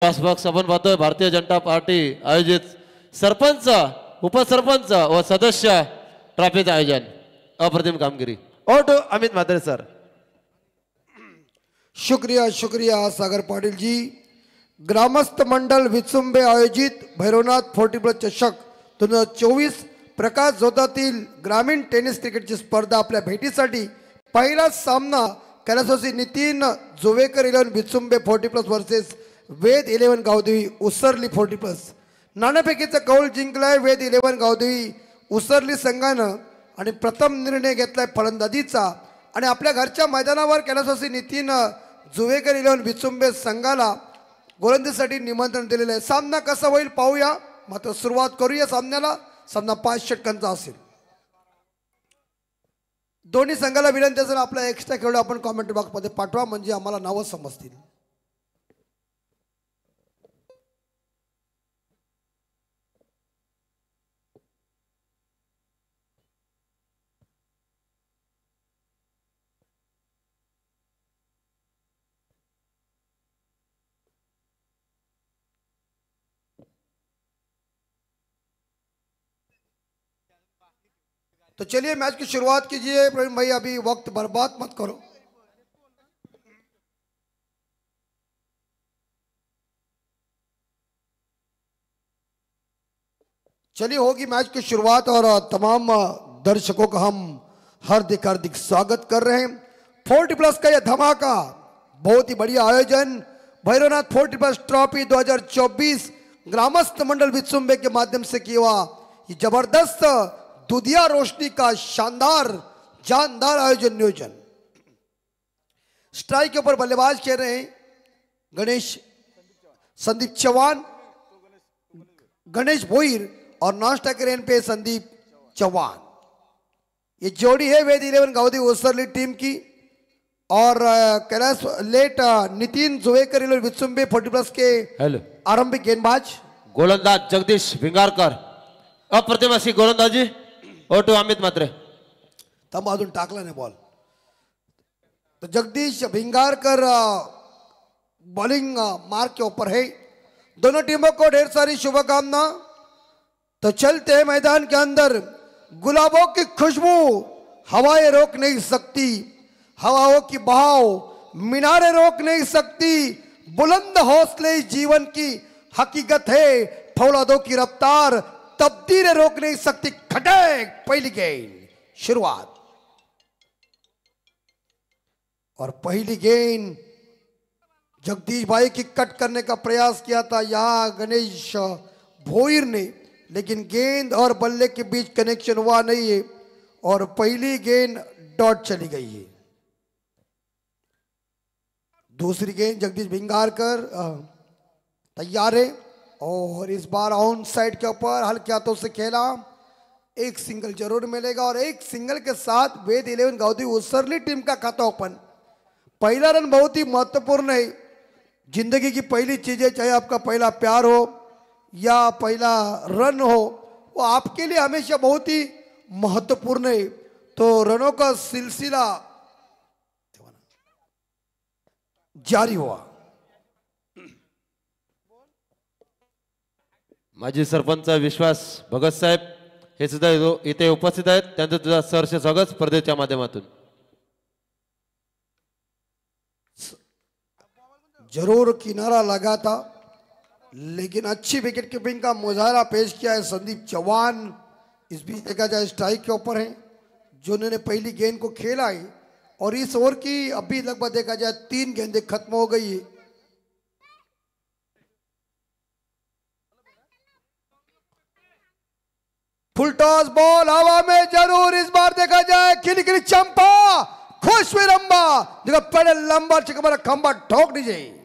Box आपण पाहतोय Bharatiya Janata party आयोजित सरपंच उपसरपंच व सदस्य ट्रॉफीचे आयोजन अप्रतिम कामगिरी। Auto Amit Mhatre sir. शुक्रिया शुक्रिया सागर पाटिल जी। ग्रामस्थ मंडल विचुंबे आयोजित भैरवनाथ 40+ चषक 2024 प्रकाश जोतातील ग्रामीण टेनिस क्रिकेटची स्पर्धा आपल्या भेटीसाठी पहिला सामना कैलासवासी नितीन जोवेकर 11 विचुंबे 40+ वर्सेस वेद 11 गावदेवी उसरली 40+। नाणेफेकीचा कौल जिंकलाय वेद 11 गावदेवी उसरली संघानं आणि प्रथम निर्णय घेतलाय फलंदाजीचा आणि आपल्या घरच्या मैदानावर कैलासवासी नितीन जोवेकर 11 विचुंबे संघाला गोलंदाजीसाठी निमंत्रण दिलेलं आहे। सामना कसा होईल पाहूया, मात्र सुरुवात करूया सामन्याला। सामना 5 षटकांचा असेल। दोन्ही संघाला विनंती असेल आपला एक्स्ट्रा खेळ आपण कमेंट बॉक्समध्ये पाठवा, म्हणजे आम्हाला नावं समजतील। तो चलिए मैच की शुरुआत कीजिए प्रवीण भाई, अभी वक्त बर्बाद मत करो। चलिए होगी मैच की शुरुआत और तमाम दर्शकों का हम हार्दिक हार्दिक स्वागत कर रहे हैं। 40+ का यह धमाका, बहुत ही बढ़िया आयोजन भैरवनाथ 40+ ट्रॉफी 2024 ग्रामस्थ मंडल विचुंबे के माध्यम से किया हुआ ये जबरदस्त दुधिया रोशनी का शानदार जानदार आयोजन नियोजन। स्ट्राइक के ऊपर बल्लेबाज खेल रहे हैं गणेश संदीप चौहान, गणेश भोईर और नॉन स्ट्राइकर एंड पे संदीप चौहान। ये जोड़ी है वेद 11 गावदेवी उसरली टीम की और कैलाश लेट नितीन जोवेकर विचुंबे 40+ के आरंभिक गेंदबाज। गोलंदाज जगदीश भिंगारकर अप्रतिम अशी गोलंदाजी। ऑटो अमित म्हात्रे तब अजून टाकला नाही बॉल। तो जगदीश भिंगारकर बॉलिंग मार्क के ऊपर है। दोनों टीमों को ढेर सारी शुभकामना। तो चलते हैं मैदान के अंदर। गुलाबों की खुशबू हवाएं रोक नहीं सकती, हवाओं की बहाव मीनारें रोक नहीं सकती, बुलंद हौसले इस जीवन की हकीकत है, फौलादों की रफ्तार तब्दीलें रोक नहीं सकती। खटक पहली गेंद शुरुआत और पहली गेंद जगदीश भाई की कट करने का प्रयास किया था यहां गणेश भोईर ने, लेकिन गेंद और बल्ले के बीच कनेक्शन हुआ नहीं है और पहली गेंद डॉट चली गई है। दूसरी गेंद जगदीश भिंगारकर तैयार है और इस बार ऑन साइड के ऊपर हल्के हाथों से खेला। एक सिंगल जरूर मिलेगा और एक सिंगल के साथ वेद 11 गावदेवी उसरली टीम का खाता ओपन। पहला रन बहुत ही महत्वपूर्ण है। जिंदगी की पहली चीजें, चाहे आपका पहला प्यार हो या पहला रन हो, वो आपके लिए हमेशा बहुत ही महत्वपूर्ण है। तो रनों का सिलसिला जारी हुआ। माजी सरपंच विश्वास भगत साहेब हे सुद्धा इथे उपस्थित आहेत, त्यांचं तुझा सहर्ष स्वागत स्पर्धेच्या माध्यमातून। जरूर किनारा लगा था, लेकिन अच्छी विकेट कीपिंग का मुजाहरा पेश किया है संदीप चौहान। इस बीच देखा जाए स्ट्राइक के ऊपर है जो उन्होंने पहली गेंद को खेला है और इस ओवर की अभी लगभग देखा जाए 3 गेंदें खत्म हो गई है। फुल टॉस बॉल हवा में जरूर इस बार देखा जाए खिली खिली चंपा खुश हुई रंबा देखो पहले लंबा चिकबरा खंबा ठोक दीजिए।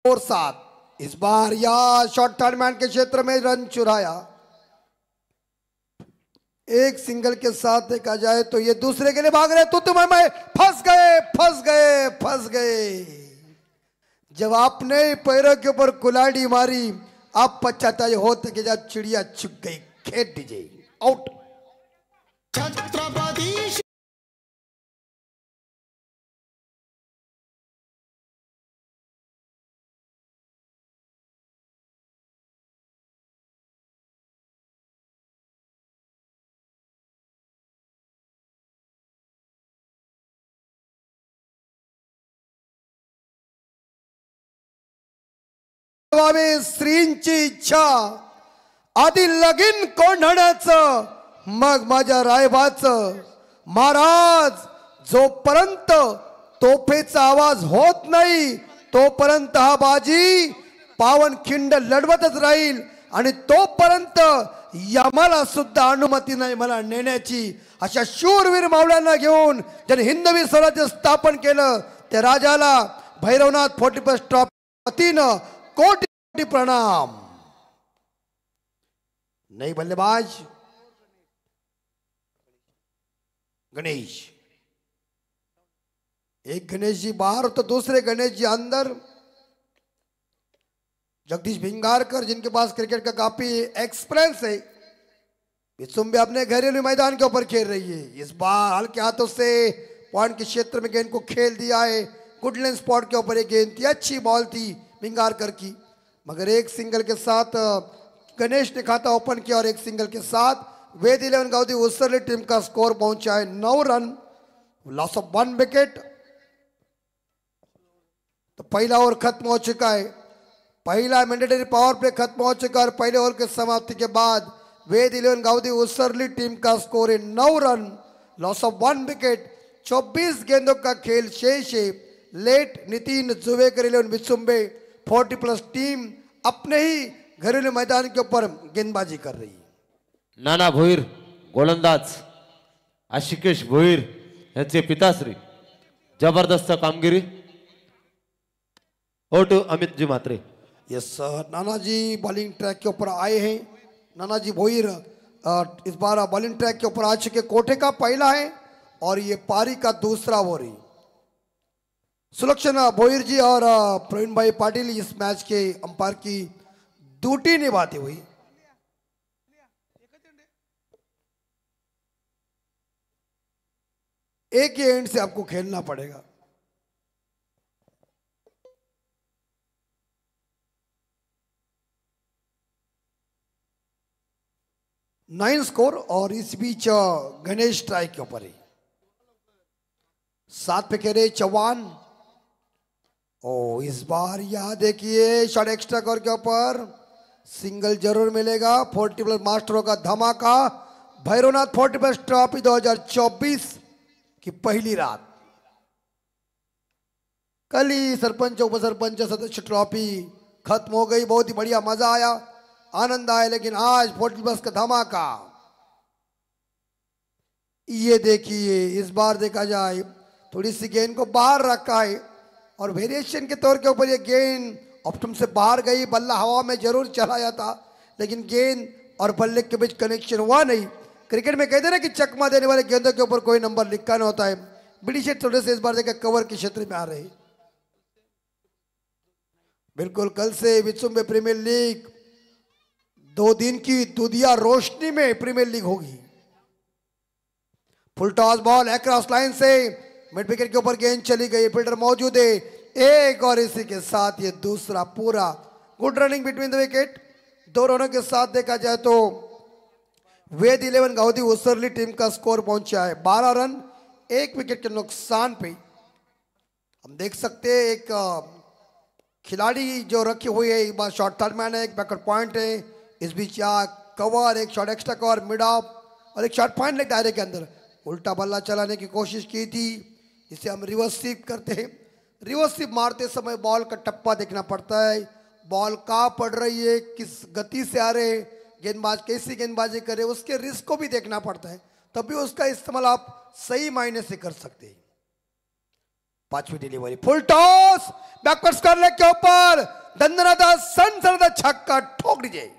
और 7 इस बार या शॉर्ट थर्ड मैन के क्षेत्र में रन चुराया। एक सिंगल के साथ देखा जाए तो ये दूसरे के लिए भाग रहे, तो तुम्हें फंस गए फंस गए फंस गए। जब आपने पैरों के ऊपर कुलाड़ी मारी, आप पछताए ये होते कि जब चिड़िया चुग गई। खेत दीजिए, आउट। छत्रपति स्त्रींची इच्छा आधी लगीन कोंढण्याचं, मग माझ्या रायबाचं। महाराज, जोपर्यंत तोफेचा आवाज होत नाही तोपर्यंत हा बाजी पावनखिंड लढवतच राहील, आणि तोपर्यंत यमाला सुद्धा अनुमती नाही मला नेण्याची। अशा शूरवीर मावळ्यांना घेऊन ज्यांनी हिंदवी स्वराज्य स्थापन केलं, त्या राजाला भैरवनाथ 40+ ट्रॉफी वतीनं कोटी कोटी प्रणाम। नई बल्लेबाज गणेश, एक गणेश जी बाहर तो दूसरे गणेश जी अंदर। जगदीश भिंगारकर, जिनके पास क्रिकेट का काफी एक्सपीरियंस है, विसुंबे अपने घरेलू मैदान के ऊपर खेल रही है। इस बार हल्के हाथों से पॉइंट के क्षेत्र में गेंद को खेल दिया है। गुडलैंड स्पॉट के ऊपर एक गेंद थी, अच्छी बॉल थी भिंगारकर की, मगर एक सिंगल के साथ गणेश ने खाता ओपन किया और एक सिंगल के साथ वेद 11 गावदी उसरली टीम का स्कोर पहुंचा है 9 रन, लॉस ऑफ 1 विकेट। तो पहला ओवर खत्म हो चुका है, पहला मैंडेटरी पावर प्ले खत्म हो चुका है और पहले ओवर के समाप्ति के बाद वेद 11 गावदी उसरली टीम का स्कोर है 9 रन, लॉस ऑफ 1 विकेट। 24 गेंदों का खेल शेष है। लेट नितिन जुवेकर 11 विसुंबे 40+ टीम अपने ही घरेलू मैदान के ऊपर गेंदबाजी कर रही है। नाना भोईर गोलंदाज, आशिकेश भोईर यांचे पिताश्री, जबरदस्त कामगिरी। ओटू अमित जी मात्रे। यस, नानाजी बॉलिंग ट्रैक के ऊपर आए हैं। नानाजी भोईर इस बार बॉलिंग ट्रैक के ऊपर आ चुके, कोठे का पहला है और ये पारी का दूसरा ओवर है। सुलक्षण भोईर जी और प्रवीण भाई पाटिल इस मैच के अंपायर की ड्यूटी निभाते हुए। एक ही एंड से आपको खेलना पड़ेगा। नाइन स्कोर और इस बीच गणेश स्ट्राइक के ऊपर है। 7 पे खेले चौहान। ओ, इस बार यहां देखिए शॉट एक्स्ट्रा कवर के ऊपर सिंगल जरूर मिलेगा। 40+ मास्टरों का धमाका। भैरवनाथ 40+ ट्रॉफी 2024 की पहली रात। कल ही सरपंच उपसरपंच सदस्य ट्रॉफी खत्म हो गई, बहुत ही बढ़िया मजा आया, आनंद आया, लेकिन आज 40+ का धमाका। ये देखिए, इस बार देखा जाए थोड़ी सी गेंद को बाहर रखा है और वेरिएशन के तौर के ऊपर ये गेंद ऑप्टम से बाहर गई। बल्ला हवा में जरूर चला जाता, लेकिन गेंद और बल्ले के बीच कनेक्शन हुआ नहीं। क्रिकेट में कहते ना कि चकमा देने वाले गेंदों के ऊपर कोई नंबर लिखा नहीं होता है। ब्रिटिश थोड़े से इस बार देखा कवर के क्षेत्र में आ रहे। बिल्कुल, कल से विश्व प्रीमियर लीग 2 दिन की दुधिया रोशनी में प्रीमियर लीग होगी। Full toss ball across line से मिड विकेट के ऊपर गेंद चली गई, फील्डर मौजूद है एक, और इसी के साथ ये दूसरा पूरा। Good running between the wicket. 2 रनों के साथ देखा जाए तो वेद 11 गावदी उसरली टीम का स्कोर पहुंचा है 12 रन, 1 विकेट के नुकसान पे। हम देख सकते हैं एक खिलाड़ी जो रखी हुई है, एक बार शॉर्ट थर्ड मैन है, एक बैकवर्ड पॉइंट है, इस बीच यहाँ कवर, एक shot extra cover mid of और एक शॉट पॉइंट लेग दायरे के अंदर उल्टा बल्ला चलाने की कोशिश की थी, इसे हम रिवर्स स्वीप कहते हैं। रिवर्स स्वीप मारते समय बॉल का टप्पा देखना पड़ता है, बॉल कहाँ पड़ रही है, किस गति से आ रहे, गेंदबाज कैसी गेंदबाजी करे, उसके रिस्क को भी देखना पड़ता है, तभी उसका इस्तेमाल आप सही मायने से कर सकते हैं। 5वीं delivery, full toss, backward square leg के ऊपर दंदनाथा सनसनाता छक्का ठोक दीजिए।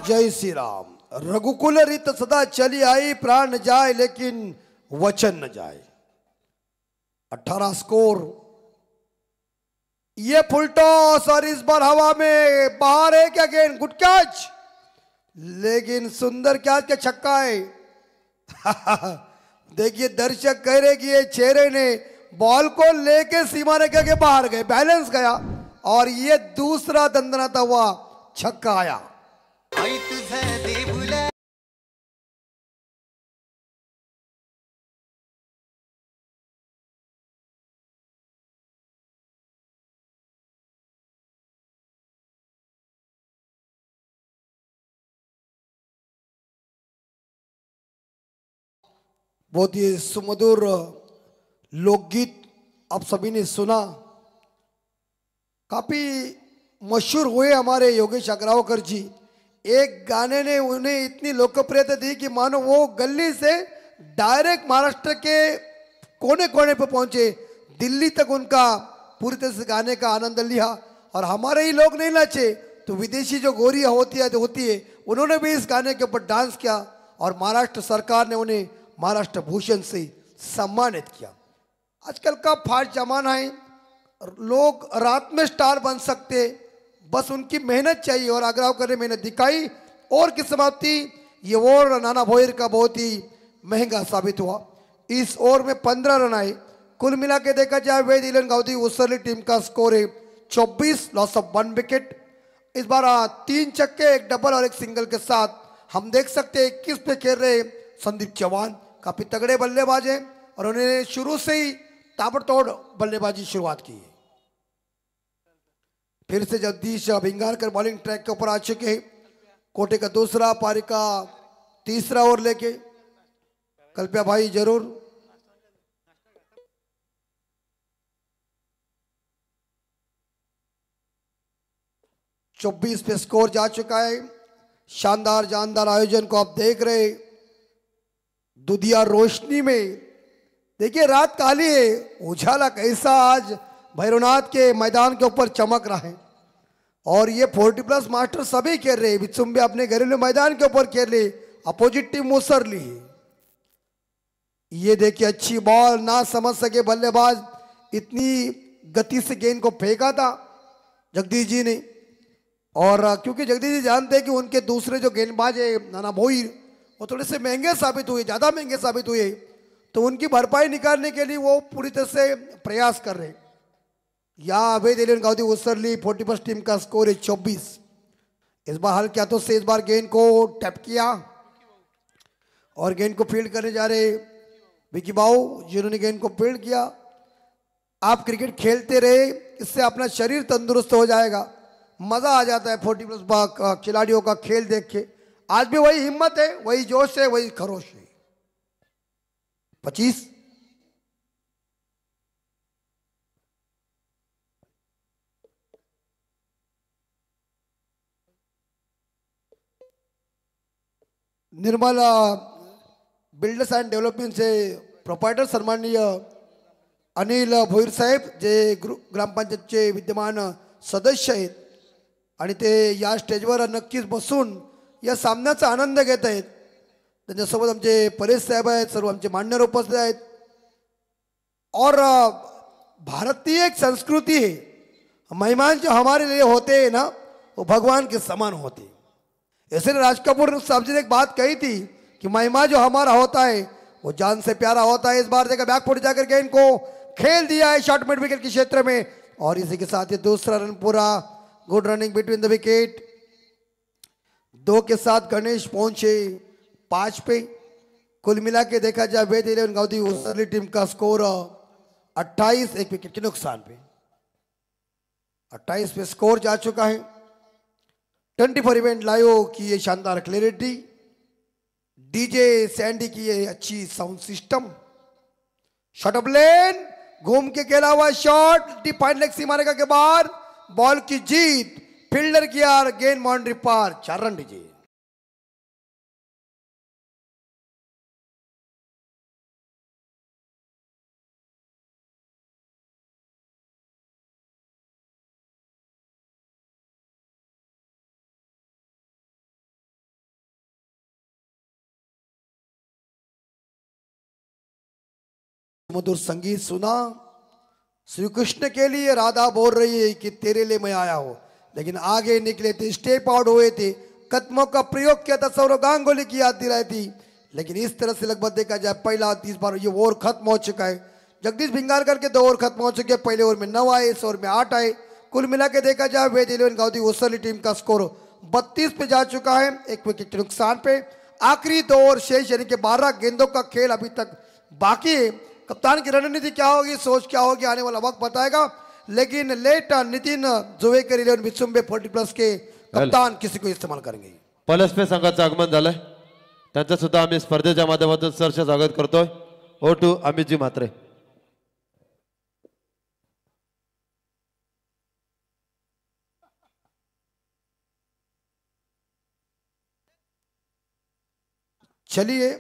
जय श्री राम। रघुकुल रीत सदा चली आई, प्राण न जाए लेकिन वचन न जाए। 18 स्कोर। ये फुल टॉस और इस बार हवा में बाहर है क्या गेंद, गुड कैच, लेकिन सुंदर कैच का छक्का है। देखिए दर्शक कह रहे कि ये चेहरे ने बॉल को लेके सीमा रेखा के बाहर गए, बैलेंस गया और ये दूसरा दंदनाता हुआ छक्का आया। बहुत ही सुमधुर लोकगीत आप सभी ने सुना, काफी मशहूर हुए हमारे योगेश अग्रावकर जी। एक गाने ने उन्हें इतनी लोकप्रियता दी कि मानो वो गली से डायरेक्ट महाराष्ट्र के कोने कोने पे पहुंचे, दिल्ली तक उनका पूरी तरह से गाने का आनंद लिया। और हमारे ही लोग नहीं नाचे तो विदेशी जो गोरियां होती है उन्होंने भी इस गाने के ऊपर डांस किया और महाराष्ट्र सरकार ने उन्हें महाराष्ट्र भूषण से सम्मानित किया। आजकल का फास्ट जमाना है, लोग रात में स्टार बन सकते, बस उनकी मेहनत चाहिए और अग्रावकर ने मेहनत दिखाई और की समाप्ति ये ओवर नाना भोईर का बहुत ही महंगा साबित हुआ। इस ओवर में 15 रन आए। कुल मिला के देखा जाए वेद इलन गावदी उसरली टीम का स्कोर है 24, लॉस ऑफ 1 विकेट। इस बार 3 छक्के, 1 डबल और 1 सिंगल के साथ हम देख सकते हैं 21 पे खेल रहे संदीप चौहान काफी तगड़े बल्लेबाज हैं और उन्होंने शुरू से ही ताबड़तोड़ बल्लेबाजी शुरुआत की है। फिर से जगदीश भिंगारकर बॉलिंग ट्रैक के ऊपर आ चुके हैं। कोटे का दूसरा, पारी का तीसरा ओवर लेके कल्प्या भाई जरूर। चौबीस पे स्कोर जा चुका है। शानदार जानदार आयोजन को आप देख रहे, दुधिया रोशनी में देखिए रात काली है, उजाला कैसा आज भैरवनाथ के मैदान के ऊपर चमक रहा है। और ये 40+ मास्टर सभी खेल रहे, विचुम्बे अपने घरेलू मैदान के ऊपर खेल रहे, अपोजिट टीम मुसरली है। ये देखिए अच्छी बॉल, ना समझ सके बल्लेबाज, इतनी गति से गेंद को फेंका था जगदीश जी ने। और क्योंकि जगदीश जी जानते हैं कि उनके दूसरे जो गेंदबाज है नाना भोईर, वो थोड़े से महंगे साबित हुए, ज़्यादा महंगे साबित हुए, तो उनकी भरपाई निकालने के लिए वो पूरी तरह से प्रयास कर रहे। यहाँ अवैध एलियन गावदी उसरली 40+ टीम का स्कोर है 24। इस बार हल्के हाथों से इस बार गेंद को टैप किया और गेंद को फील्ड करने जा रहे विकी बाऊ, जिन्होंने गेंद को फील्ड किया। आप क्रिकेट खेलते रहे, इससे अपना शरीर तंदुरुस्त हो जाएगा, मजा आ जाता है 40+ खिलाड़ियों का खेल देख के। आज भी वही हिम्मत है, वही जोश है, वही खरोश है। 25 निर्मल बिल्डर्स एंड डेव्हलपमेंट से प्रोपायटर सन्माननीय अनिल भोईर साहेब, जे ग्रामपंचायतचे विद्यमान सदस्य आहेत आणि ते या स्टेजवर नक्कीच बसून या सामन्याचा आनंद घेत आहेत। त्यांच्यासोबत आमचे परेश साहेब आहेत, सर्व आमचे मान्यवर उपस्थित आहेत। और भारतीय एक संस्कृति है, मेहमान जो हमारे लिए होते हैं ना वो भगवान के समान होते हैं। इसलिए राज कपूर साहब जी ने एक बात कही थी कि मेहमान जो हमारा होता है वो जान से प्यारा होता है। इस बार देखा बैकफुट जाकर गेंद को खेल दिया है शॉर्ट मिड विकेट के क्षेत्र में और इसी के साथ ये दूसरा रन पूरा। Good running between the wicket. 2 के साथ गणेश पहुंचे 5 पे। कुल मिला के देखा जाए वेद इलेवन गावदी उसरली टीम का स्कोर 28, 1 विकेट के नुकसान पे 28 पे स्कोर जा चुका है। 24 इवेंट लाइव की ये शानदार क्लैरिटी। डीजे सैंडी की ये अच्छी साउंड सिस्टम। शॉट ऑफ लेन, घूम के खेला हुआ शॉट, डिफाइंड लेग सी मारेगा के बाद बॉल की जीत, फील्डर किया गेंद बाउंड्री पार, 4 रन डीजे। मधुर संगीत सुना, श्री कृष्ण के लिए राधा बोल रही है कि तेरे लिए मैं आया हूं, लेकिन आगे निकले थे, स्टेप आउट हुए थे, कदमों का प्रयोग किया था, सौरव गांगुली की याद दिलाई थी, लेकिन इस तरह से लगभग देखा जाए पहला 30 बार ये ओवर खत्म हो चुका है। जगदीश भिंगारकर के 2 ओवर खत्म हो चुके हैं, पहले ओवर में 9 आए, इस ओवर में 8 आए, कुल मिला के देखा जाए वेद 11 गांधी ओसरली टीम का स्कोर 32 पे जा चुका है, 1 विकेट के नुकसान पे। आखिरी 2 ओवर शेष यानी कि 12 गेंदों का खेल अभी तक बाकी है। कप्तान की रणनीति क्या होगी, सोच क्या होगी, आने वाला वक्त बताएगा, लेकिन लेट नितीन जुवेकर 11 विचुंबे 40+ के कप्तान किसी को इस्तेमाल करेंगे। पलसपे संघाचं आगमन झालंय, त्यांचं सुद्धा आम्ही स्पर्धेच्या माध्यमातून सहर्ष स्वागत करतोय। O2 अमितजी म्हात्रे। चलिए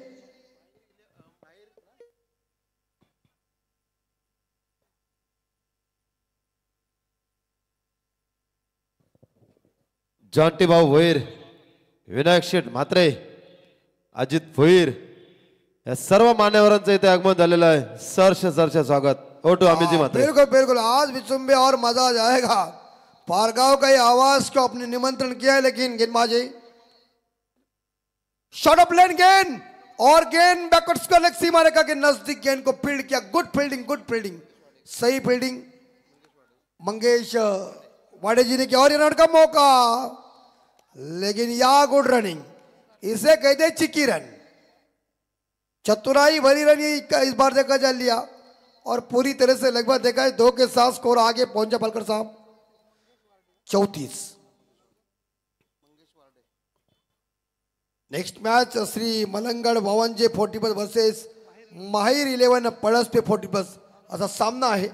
जॉन्टी भाऊ भोईर, विनायक शेठ म्हात्रे, अजित भोईर या सर्व मान्यवरांचं इथे आगमन झालेलं आहे, सहर्ष स्वागत। O2 अमितजी म्हात्रे। बिल्कुल बिल्कुल, आज विचुंबे और मजा आ जाएगा। पारगांव का ये आवाज को अपने निमंत्रण किया है, लेकिन गेंदबाजी शॉट ऑफ लेन गेंद और गेंद बैकवर्ड्स का लेग सीमा रेखा के नजदीक गेंद को फील्ड किया। गुड फील्डिंग, सही फील्डिंग मंगेश वाडे जी ने किया और ये रन का मौका, लेकिन या गुड रनिंग, इसे कहते चिक्की रन, चतुराई भरी रन इस बार देखा जा लिया और पूरी तरह से लगभग देखा है 2 के साथ स्कोर आगे पहुंचा पलकर साहब 34। नेक्स्ट मैच श्री मलंगड भवनजे 40+ वर्सेस माहिर 11 पळसपे 40+ असा सामना आहे।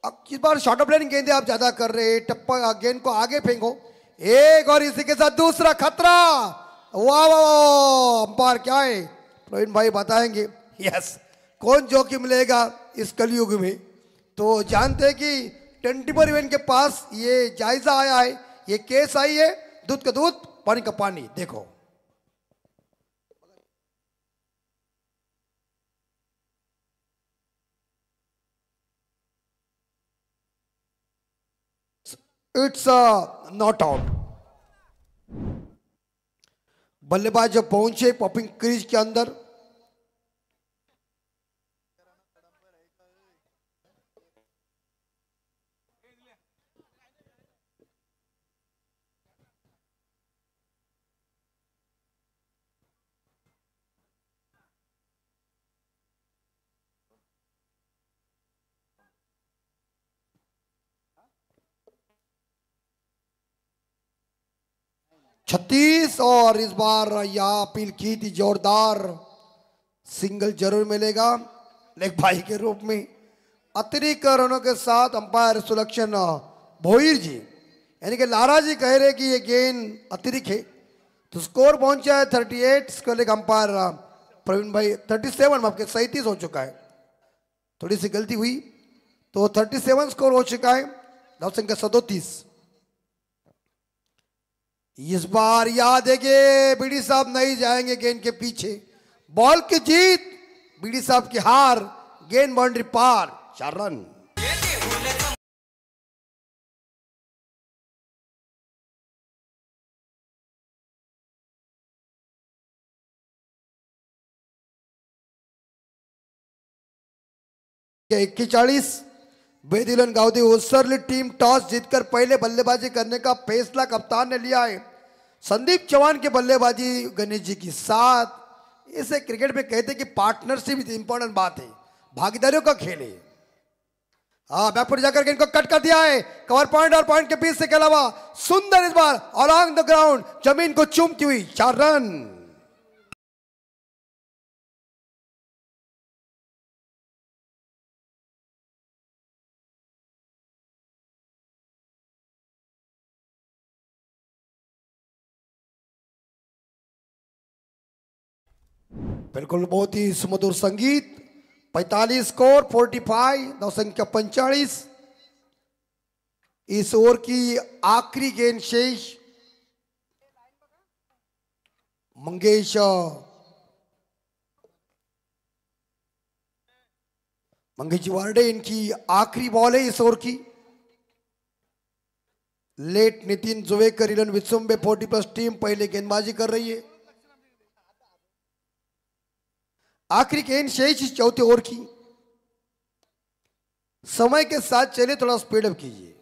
अब इस बार शॉर्ट ऑफ लेन गेंदे आप ज्यादा कर रहे हैं, टप्पा गेंद को आगे फेंको, एक और इसी के साथ दूसरा खतरा, वाह वाह, अंपायर क्या है प्रवीण भाई बताएंगे। यस, कौन जोखिम लेगा इस कलयुग में, तो जानते हैं कि 24 के पास ये जायजा आया है, ये केस आई है, दूध का दूध पानी का पानी। देखो इट्स नॉट आउट। बल्लेबाज जब पहुंचे पॉपिंग क्रीज के अंदर, छत्तीस, और इस बार यह अपील की थी जोरदार, सिंगल जरूर मिलेगा लेग भाई के रूप में। अतिरिक्त रनों के साथ अंपायर सुलक्षण भोईर जी यानी कि लारा जी कह रहे कि ये गेंद अतिरिक्त है, तो स्कोर पहुंचा है 38। इसको लेकर अंपायर प्रवीण भाई 37 आपके 37 हो चुका है, थोड़ी सी गलती हुई, तो 37 स्कोर हो चुका है, दाव संख्या 37। इस बार याद है कि बीडी साहब नहीं जाएंगे गेंद के पीछे, बॉल की जीत, बीडी साहब की हार, गेंद बाउंड्री पार, 4 रन। के 41 बेदिलन गावदी ओसरली टीम टॉस जीतकर पहले बल्लेबाजी करने का फैसला कप्तान ने लिया है। संदीप चौहान के बल्लेबाजी गणेश जी के साथ। इसे क्रिकेट में कहते हैं कि पार्टनरशिप इंपॉर्टेंट बात है, भागीदारियों का खेल है। हाँ बैकफुट जाकर के इनको कट कर दिया है। कवर पॉइंट और पॉइंट के बीच से के अलावा सुंदर इस बार अलॉन्ग द ग्राउंड जमीन को चूमती हुई 4 रन। बिल्कुल बहुत ही सुमधुर संगीत। 45 स्कोर 45 नौ संख्या 45। इस ओवर की आखिरी गेंद शेष मंगेश जी वार्डे इनकी आखिरी बॉल है इस ओवर की। लेट नितिन जुवेकर इलन विचुंबे 40+ टीम पहले गेंदबाजी कर रही है। आखिरी गेंद शेष इस चौथे ओवर की। समय के साथ चले, थोड़ा स्पीड अप कीजिए।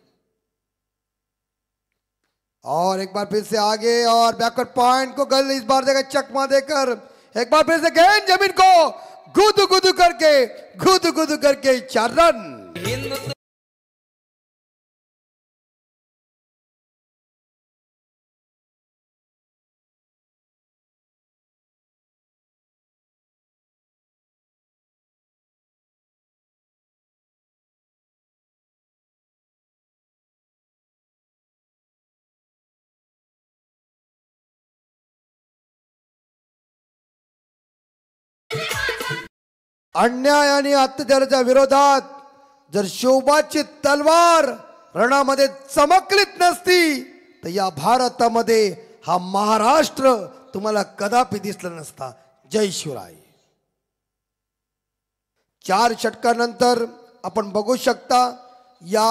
और एक बार फिर से आगे और बैकवर्ड पॉइंट को गल इस बार देगा चकमा देकर। एक बार फिर से गेंद जमीन को गुद गुद करके 4 रन। अन्याय आणि अत्याचाराच्या विरोधात जर शोभाची तलवार रणामध्ये चमकलीत नसती तर या भारतामध्ये हा महाराष्ट्र तुम्हाला कदापि दिसला नसता। जय शिवराय। 4 षटकानंतर आपण बघू शकता या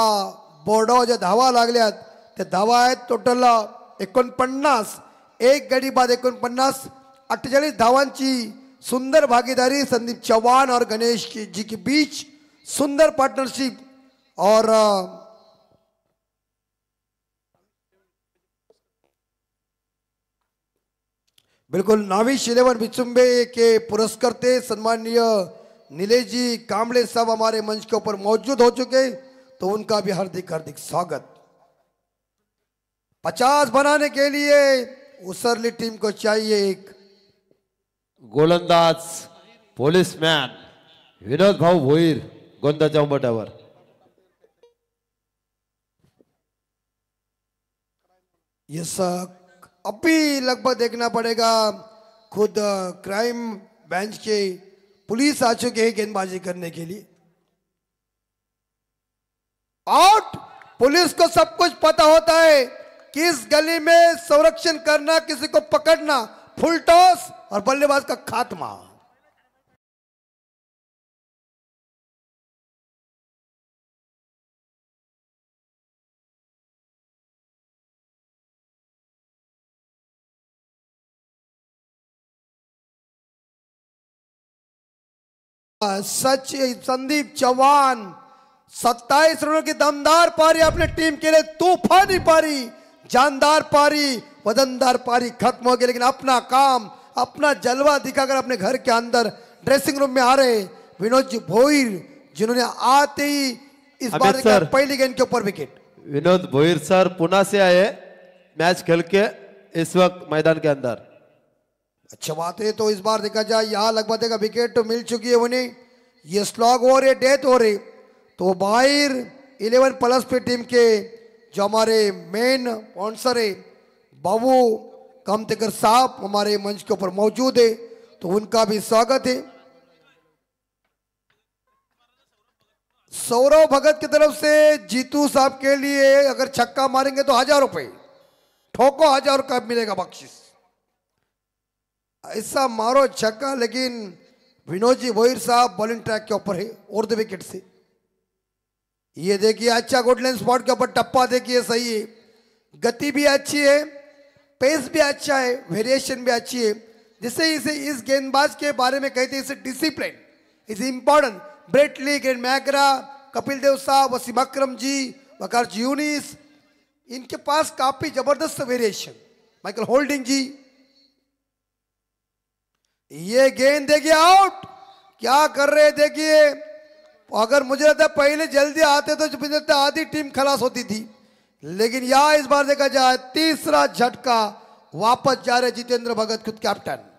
बोर्डावर ज्या धावा लागल्यात त्या धावा आहेत टोटल 49। एक गडी बाद 49। 48 धावांची सुंदर भागीदारी संदीप चौहान और गणेश जी के बीच, सुंदर पार्टनरशिप। और बिल्कुल नाविश 11 विचुंबे के पुरस्कर्ते सम्माननीय नीलेश जी कांबळे साहब हमारे मंच के ऊपर मौजूद हो चुके, तो उनका भी हार्दिक हार्दिक स्वागत। 50 बनाने के लिए उसरली टीम को चाहिए एक गोलंदाज पोलीसमॅन विनोद भाऊ भोईर गोंदाच्या उंबरठ्यावर। ये सब अभी लगभग देखना पड़ेगा। खुद क्राइम बेंच के पुलिस आ चुके हैं गेंदबाजी करने के लिए। आउट। पुलिस को सब कुछ पता होता है, किस गली में संरक्षण करना, किसी को पकड़ना। फुल टॉस और बल्लेबाज का खात्मा। सच संदीप चौहान 27 रनों की दमदार पारी अपने टीम के लिए, तूफानी पारी, जानदार पारी, वजनदार पारी खत्म हो गई। लेकिन अपना काम, अपना जलवा दिखाकर अपने घर के अंदर ड्रेसिंग रूम में आ रहे विनोद जी भोईर, जिन्होंने आते ही इस बार पहली गेंद के ऊपर विकेट। विनोद भोईर सर पुणे से आए मैच खेल के इस वक्त मैदान के अंदर। अच्छा बात है। तो इस बार देखा जाए यहाँ लगभग देखा विकेट तो मिल चुकी है उन्हें। ये स्लॉग हो रहे, डेथ हो रही। तो बाहर 11+ पे टीम के जो हमारे मेन स्पॉन्सर है बाबू कामतेकर साहब हमारे मंच के ऊपर मौजूद है, तो उनका भी स्वागत है। सौरव भगत की तरफ से जीतू साहब के लिए अगर छक्का मारेंगे तो 1000 रुपए, ठोको 1000 का मिलेगा बख्शिश। ऐसा मारो छक्का। लेकिन विनोद जी भोईर साहब बॉलिंग ट्रैक के ऊपर है और 2 विकेट से। ये देखिए अच्छा गुडलैंड स्पॉट के ऊपर टप्पा देखिए सही है, गति भी अच्छी है, पेस भी अच्छा है, वेरिएशन भी अच्छी है। जिससे इसे इस गेंदबाज के बारे में कहते हैं इसे discipline is important. Brett Lee, great McGrath, Kapil Dev साहब, वसीम अकरम जी, वकार जी यूनिस, इनके पास काफी जबरदस्त वेरिएशन। माइकल होल्डिंग जी, ये गेंद देखिए आउट। क्या कर रहे देखिए, अगर मुझे लगता है पहले जल्दी आते तो मुझे लगता है आधी टीम खलास होती थी, लेकिन यहाँ इस बार देखा जाए तीसरा झटका, वापस जा रहे जितेंद्र भगत खुद कैप्टन।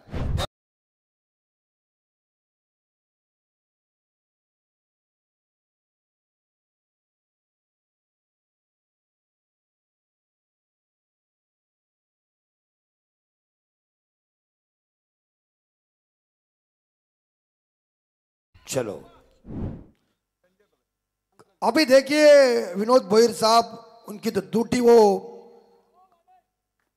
चलो अभी देखिए विनोद भोईर साहब उनकी तो ड्यूटी वो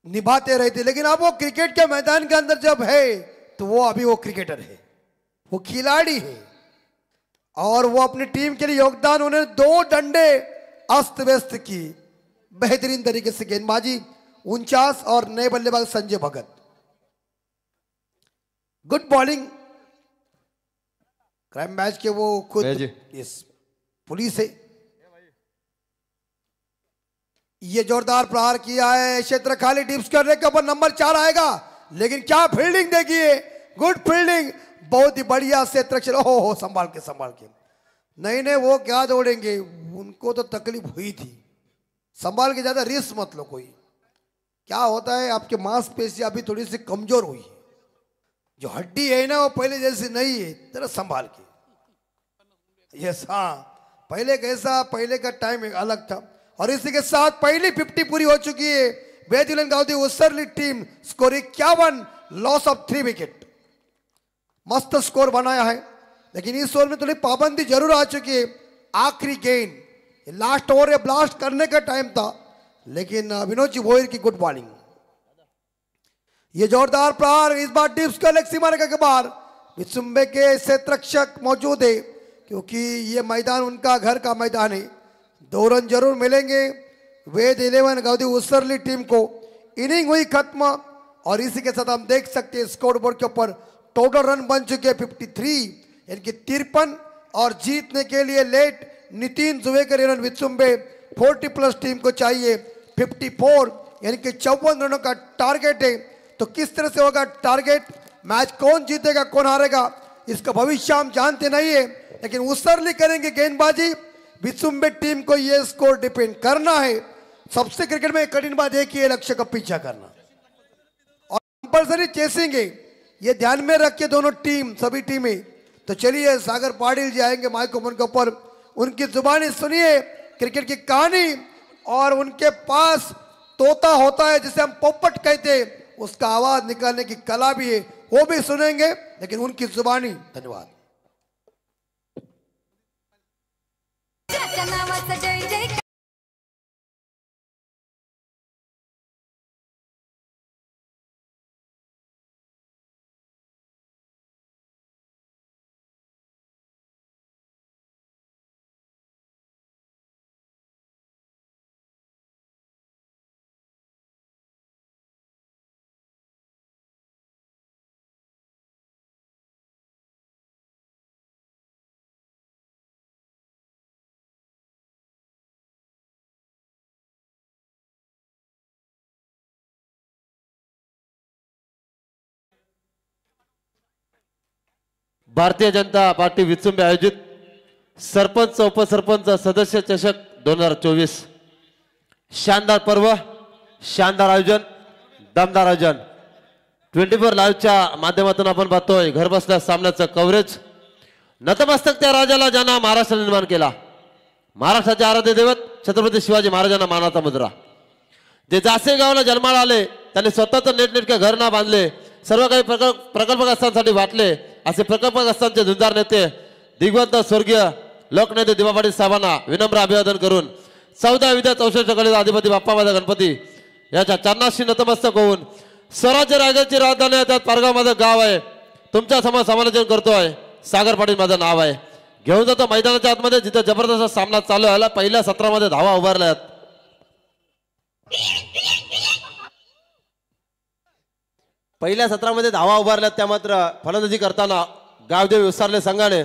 निभाते रहे थे, लेकिन अब वो क्रिकेट के मैदान के अंदर जब है तो वो अभी वो क्रिकेटर है, वो खिलाड़ी है और वो अपनी टीम के लिए योगदान, उन्होंने 2 डंडे अस्त व्यस्त की, बेहतरीन तरीके से गेंदबाजी 49 और नए बल्लेबाज संजय भगत, गुड बॉलिंग। क्राइम मैच के वो खुद इस पुलिस है, ये जोरदार प्रहार किया है, क्षेत्र खाली, डिप्स करने के ऊपर नंबर 4 आएगा, लेकिन क्या फील्डिंग देखिए, गुड फील्डिंग, बहुत ही बढ़िया क्षेत्र। हो संभाल के नहीं नहीं वो क्या दौड़ेंगे, उनको तो तकलीफ हुई थी, संभाल के, ज्यादा रिस्क मत लो कोई। क्या होता है आपके मांसपेशी अभी थोड़ी सी कमजोर हुई है, जो हड्डी है ना वो पहले जैसी नहीं है, जरा संभाल के। यस हाँ, पहले कैसा, पहले का टाइम अलग था। और इसी के साथ पहली 50 पूरी हो चुकी है, बेदिलन गांधी उसरली team score 51, loss of 3 wicket, मस्त स्कोर बनाया है, लेकिन इस ओवर में थोड़ी पाबंदी जरूर आ चुकी है। आखिरी गेंद, लास्ट ओवर ब्लास्ट करने का टाइम था, लेकिन विनोद जी भोईर की गुड बॉलिंग, ये जोरदार प्रहार, इस बार डिप्स का लेग सीमा रेखा के बाहर, विसुंबे के क्षेत्ररक्षक मौजूद है, क्योंकि ये मैदान उनका घर का मैदान है, 2 रन जरूर मिलेंगे वेद 11 गांधी उसरली टीम को। इनिंग हुई खत्म और इसी के साथ हम देख सकते हैं स्कोर बोर्ड के ऊपर टोटल रन बन चुके हैं 53, यानी कि 53, और जीतने के लिए लेट नितिन जुवेकर एवं विसुंबे 40+ टीम को चाहिए 54, यानी कि 54 रनों का टारगेट है। तो किस तरह से होगा टारगेट, मैच कौन जीतेगा कौन हारेगा इसका भविष्य हम जानते नहीं है, लेकिन उसरली करेंगे गेंदबाजी, विसुंबे टीम को यह स्कोर डिपेंड करना है। सबसे क्रिकेट में कठिन बात एक ही है, लक्ष्य का पीछा करना और कंपल्सरी चेसिंग है, ये ध्यान में रख के दोनों टीम, सभी टीमें। तो चलिए सागर पाटिल जी आएंगे माइक्रोफोन के ऊपर, उनकी जुबानी सुनिए क्रिकेट की कहानी, और उनके पास तोता होता है जिसे हम पोपट कहते हैं, उसका आवाज निकालने की कला भी है, वो भी सुनेंगे, लेकिन उनकी जुबानी। धन्यवाद। भारतीय जनता पार्टी विचुंबे आयोजित सरपंच उपसरपंच सदस्य चषक 2024 शानदार पर्व, शानदार आयोजन, दमदार आयोजन 24 लाईव्हच्या माध्यमातून आपण पाहतोय घर बसल्या सामन्याचं कव्हरेज। नतमस्तक त्या राजाला ज्यांना महाराष्ट्र निर्माण केला, महाराष्ट्राचे आराध्य दैवत छत्रपती शिवाजी महाराजांना मानाचा मुद्रा, जे जासे गावाला जन्माला आले त्यांनी स्वतःच नेटनेटके घर ना बांधले, सर्व काही प्रकल्पग्रस्तांसाठी वाटले, असे प्रकल्पग्रस्तांचे झुंजार नेते दिग्वंत स्वर्गीय लोकनेते दिवा पाटील साहेबांना विनम्र अभिवादन करून 14 विद्या 64 कलेचा अधिपती बाप्पा माझा गणपती याच्या चरणाशी नतमस्तक होऊन, स्वराज्य रायगडची राजधानी आहे, त्यात पारगाव माझं गाव आहे, तुमच्या समोर समालोचन करतोय, सागर पाटील माझं नाव आहे, घेऊन जातो मैदानाच्या आतमध्ये जिथे जबरदस्त सामना चालू आहे। पहिल्या सत्रामध्ये धावा उभारल्यात, पहिल्या सत्रामध्ये धावा उभारल्यात, त्या मात्र फलंदाजी करताना गावदेवी विसरले संघाने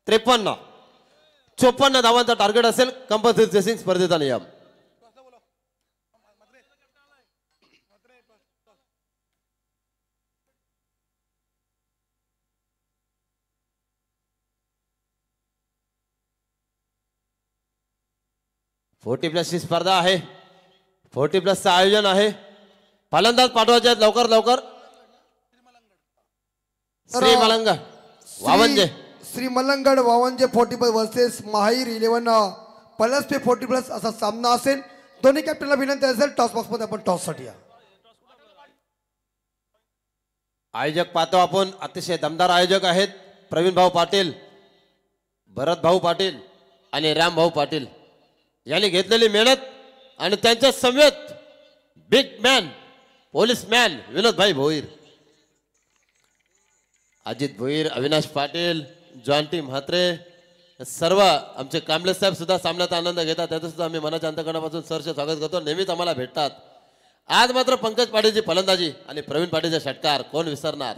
53-54 धावांचा टार्गेट असेल कंपल्सरी चेसिंग स्पर्धेचा नियम। 40+ ची स्पर्धा आहे. 40+ चं आयोजन आहे. फलंदाज पाठवायचे आहेत लवकर लवकर. श्री मलंग वावंजे श्री मलंगड वावंजे 40+ वर्सेस महाईर 11+P 40+ असा सामना असेल. दोन्ही कॅप्टनला विनंती असेल टॉस बॉक्स मध्ये आपण टॉस साठी या. आयोजक पाहतो आपण अतिशय दमदार आयोजक आहेत. प्रवीण भाऊ पाटील, भरत भाऊ पाटील आणि राम भाऊ पाटील यांनी घेतलेली मेहनत आणि त्यांच्या समवेत big man police man Vinod भाई भोईर, अजित भोईर, अविनाश पाटील, जॉन्टी म्हात्रे, सर्व आमचे कांबळे साहेब सुद्धा सामन्याचा आनंद घेतात. त्याचं सुद्धा आम्ही मनाच्या अंतकरणापासून सरचे स्वागत करतो. नेहमीच आम्हाला भेटतात. आज मात्र पंकज पाटीलची फलंदाजी आणि प्रवीण पाटीलचा षटकार कोण विसरणार.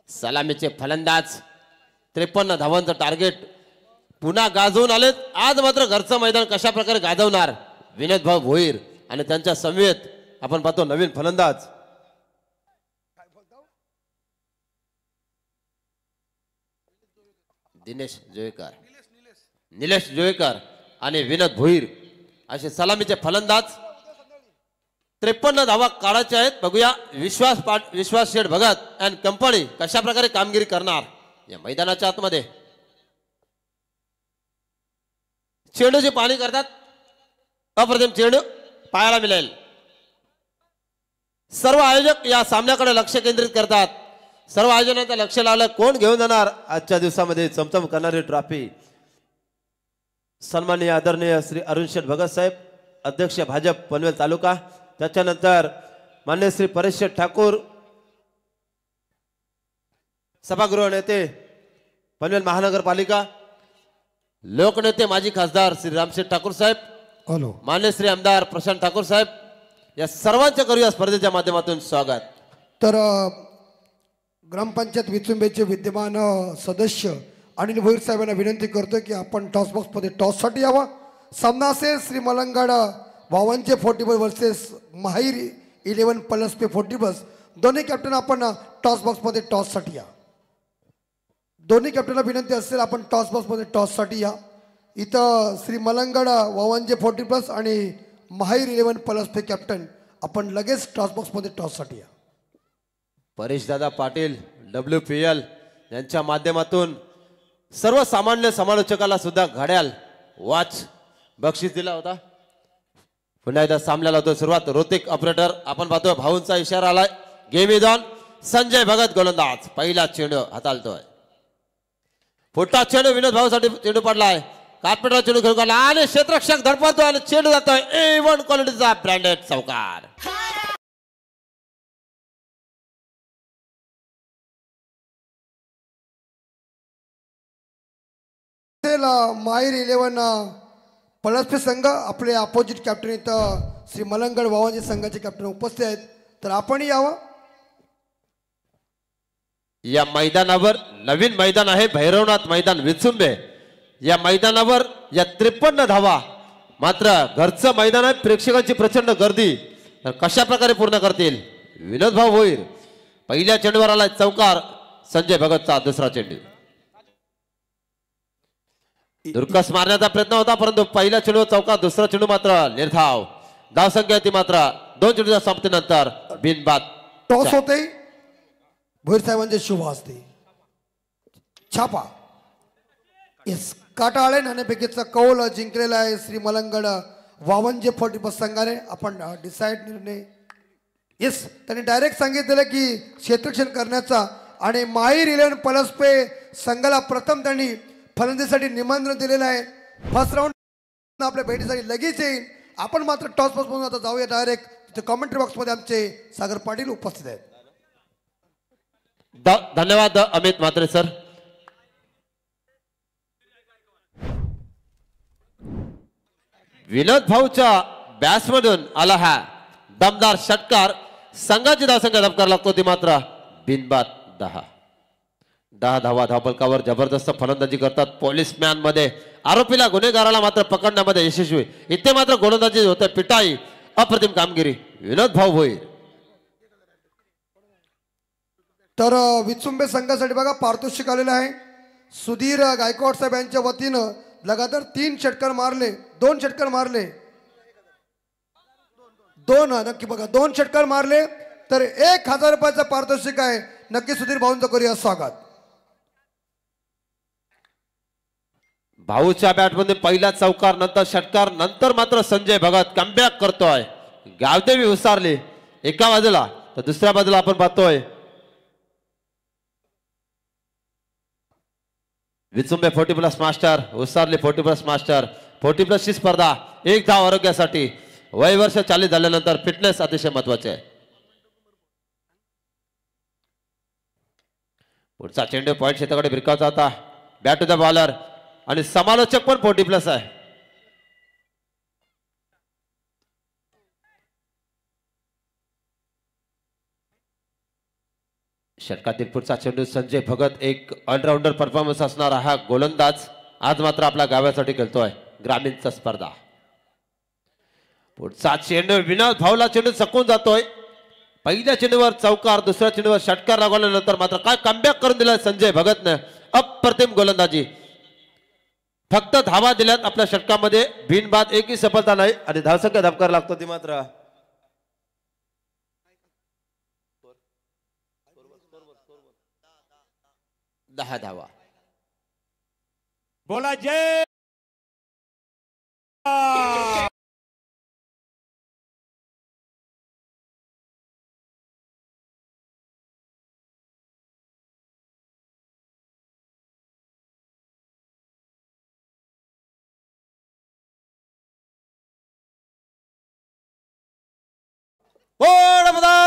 सलामीचे फलंदाज 53 धावांचं टार्गेट पुन्हा गाजवून आलेत. आज मात्र घरचं मैदान कशा प्रकारे गाजवणार विनोद भाऊ भोईर आणि त्यांच्या समवेत आपण पाहतो नवीन फलंदाज दिनेश जोयकर, निलेश जोयकर आणि विनोद भोईर असे सलामीचे फलंदाज. 53 धावा काढायचे आहेत. बघूया विश्वास शेठ भगत अँड कंपनी कशा प्रकारे कामगिरी करणार या मैदानाच्या आतमध्ये. चेंडूचे पाणी करतात. अप्रतिम चेंडू पायाला मिळेल. सर्व आयोजक या सामन्याकडे लक्ष केंद्रित करतात. सर्व आयोजनाचं लक्ष लावलं कोण घेऊन जाणार आजच्या दिवसामध्ये चमचम करणारी ट्रॉफी. सन्माननीय आदरणीय श्री अरुण शेठ भगत साहेब, अध्यक्ष भाजप पनवेल तालुका. त्याच्यानंतर मान्य श्री परेश शेठ ठाकूर, सभागृह नेते पनवेल महानगरपालिका, लोकनेते माजी खासदार श्री रामशेठ ठाकूर साहेब, हॅलो मान्य श्री आमदार प्रशांत ठाकूर साहेब, या सर्वांचे करूया स्पर्धेच्या माध्यमातून स्वागत. तर ग्रामपंचायत विचुंबेचे विद्यमान सदस्य अनिल भोईर साहेबांना विनंती करतोय की आपण टॉस बॉक्स मध्ये टॉस साठी यावा. सामना असेल श्री मलंगड वावंजे 40+ वर्सेस महाईर 11+P 40+. दोन्ही कॅप्टन आपण टॉस बॉक्स मध्ये टॉस साठी या. दोन्ही कॅप्टनला विनंती असेल आपण टॉस बॉक्स मध्ये टॉस साठी या. इथं श्री मलंगड वावंजे 40+ आणि महाईर 11+P कॅप्टन आपण लगेच टॉस बॉक्स मध्ये टॉस साठी या. परेश दादा पाटील WPL यांच्या माध्यमातून सर्वसामान्य समालोचकाला सुद्धा घड्याळ वॉच बक्षीस दिला होता. पुन्हा एकदा सामन्याला होतो सुरुवात. रोतिक ऑपरेटर आपण पाहतोय भाऊंचा इशारा आलाय. Game is on. Sanjay Bhagat गोलंदाज. पहिला चेंडू हाताळतोय. फुटा चेंडू विनोद भाऊसाठी चेंडू पडलाय. कार्पेटला चेंडू घेऊन गेला आणि क्षेत्ररक्षक धडपडतोय आणि चेंडू जातोय A1 क्वालिटीचा ब्रँडेड चौकार. महाईर 11+P संघ आपले अपोजिट कॅप्टन इथं श्री मलंगड वावंजे संघाचे कॅप्टन उपस्थित आहेत. तर आपण यावं. या मैदानावर नवीन मैदान आहे भैरवनाथ मैदान विचुंबे. या मैदानावर या 53 धावा मात्र घरचं मैदान आहे. प्रेक्षकांची प्रचंड गर्दी. तर कशा प्रकारे पूर्ण करतील विनोद भाऊ भोईर. पहिल्या चेंडूवर आलाय चौकार. संजय भगतचा दुसरा चेंडू. दुर्कस मारण्याचा प्रयत्न होता परंतु पहिला चेंडू चौकार. दुसरा चेंडू मात्र निर्धाव. धावसंख्या ती मात्र 2 चेंडूच्या समाप्तीनंतर बिनबाद. टॉस होते. भोईर साहेबांचे शुभ असते. छापा येस काटाळे नाणेफेकीचा कौल जिंकलेला आहे श्री मलंगड वावंजे 40+ संघाने. आपण डिसाईड निर्णय येस त्यांनी डायरेक्ट सांगितलेलं की क्षेत्ररक्षण करण्याचा आणि महाईर 11+P संघाला प्रथम त्यांनी फलंदाजीसाठी निमंत्रण दिलेलं आहे. फर्स्ट राऊंड आपल्या भेटीसाठी लगेच येईल. आपण मात्र टॉस बॉक्स म्हणून आता जाऊया डायरेक्ट. तिथे कॉमेंट्री बॉक्समध्ये आमचे सागर पाटील उपस्थित आहेत. धन्यवाद अमित म्हात्रे सर. विनोद भाऊच्या बॅट्समधून आला हा दमदार षटकार. संघाची धावसंख्या धबकार लागतो ती मात्र बिनबाद 10 धावा. धावफलकावर जबरदस्त फलंदाजी करतात पोलीसमॅन मध्ये. आरोपीला गुन्हेगाराला मात्र पकडण्यामध्ये यशस्वी. इथे मात्र गोलंदाजी होते पिटाई. अप्रतिम कामगिरी विनोद भाऊ भोईर. तर विचुंबे संघासाठी बघा पारितोषिक आलेलं आहे. सुधीर गायकवाड साहेब यांच्या वतीनं लगातार 3 षटकार मारले, 2 षटकार मारले, 2 नक्की बघा 2 षटकार मारले तर 1000 रुपयाचा पारितोषिक आहे. नक्की सुधीर भाऊंचं करूया स्वागत. भाऊच्या बॅटमध्ये पहिला चौकार नंतर षटकार नंतर मात्र संजय भगत कमबॅक करतोय. गावदेवी उसारली एका बाजूला तर दुसऱ्या बाजूला आपण पाहतोय विचुंबे 40+ मास्टर उसारली 40+ मास्टर. 40+ ची स्पर्धा 1 धाव आरोग्यासाठी. वय वर्ष 40 झाल्यानंतर फिटनेस अतिशय महत्वाचे आहे. पुढचा चेंडू पॉइंट क्षेत्राकडे भिरकावचा होता. बॅट टू द बॉलर आणि समालोचक पण 40+ आहे. षटकातील पुढचा चेंडू संजय भगत एक ऑलराऊंडर परफॉर्मन्स असणारा हा गोलंदाज आज मात्र आपल्या गावासाठी खेळतोय. ग्रामीणचा स्पर्धा. पुढचा चेंडू विनोद भाऊला चेंडू चकून जातोय. पहिल्या चेंडूवर चौकार दुसऱ्या चेंडूवर षटकार लागवल्यानंतर मात्र काय कमबॅक करून दिलाय संजय भगतने. अप्रतिम गोलंदाजी. फक्त धावा दिल्यात आपल्या षटकामध्ये बिनबाद एकही सफलता नाही आणि धावसंख्या धबकार लागतो ती मात्र 10 धावा. बोला जय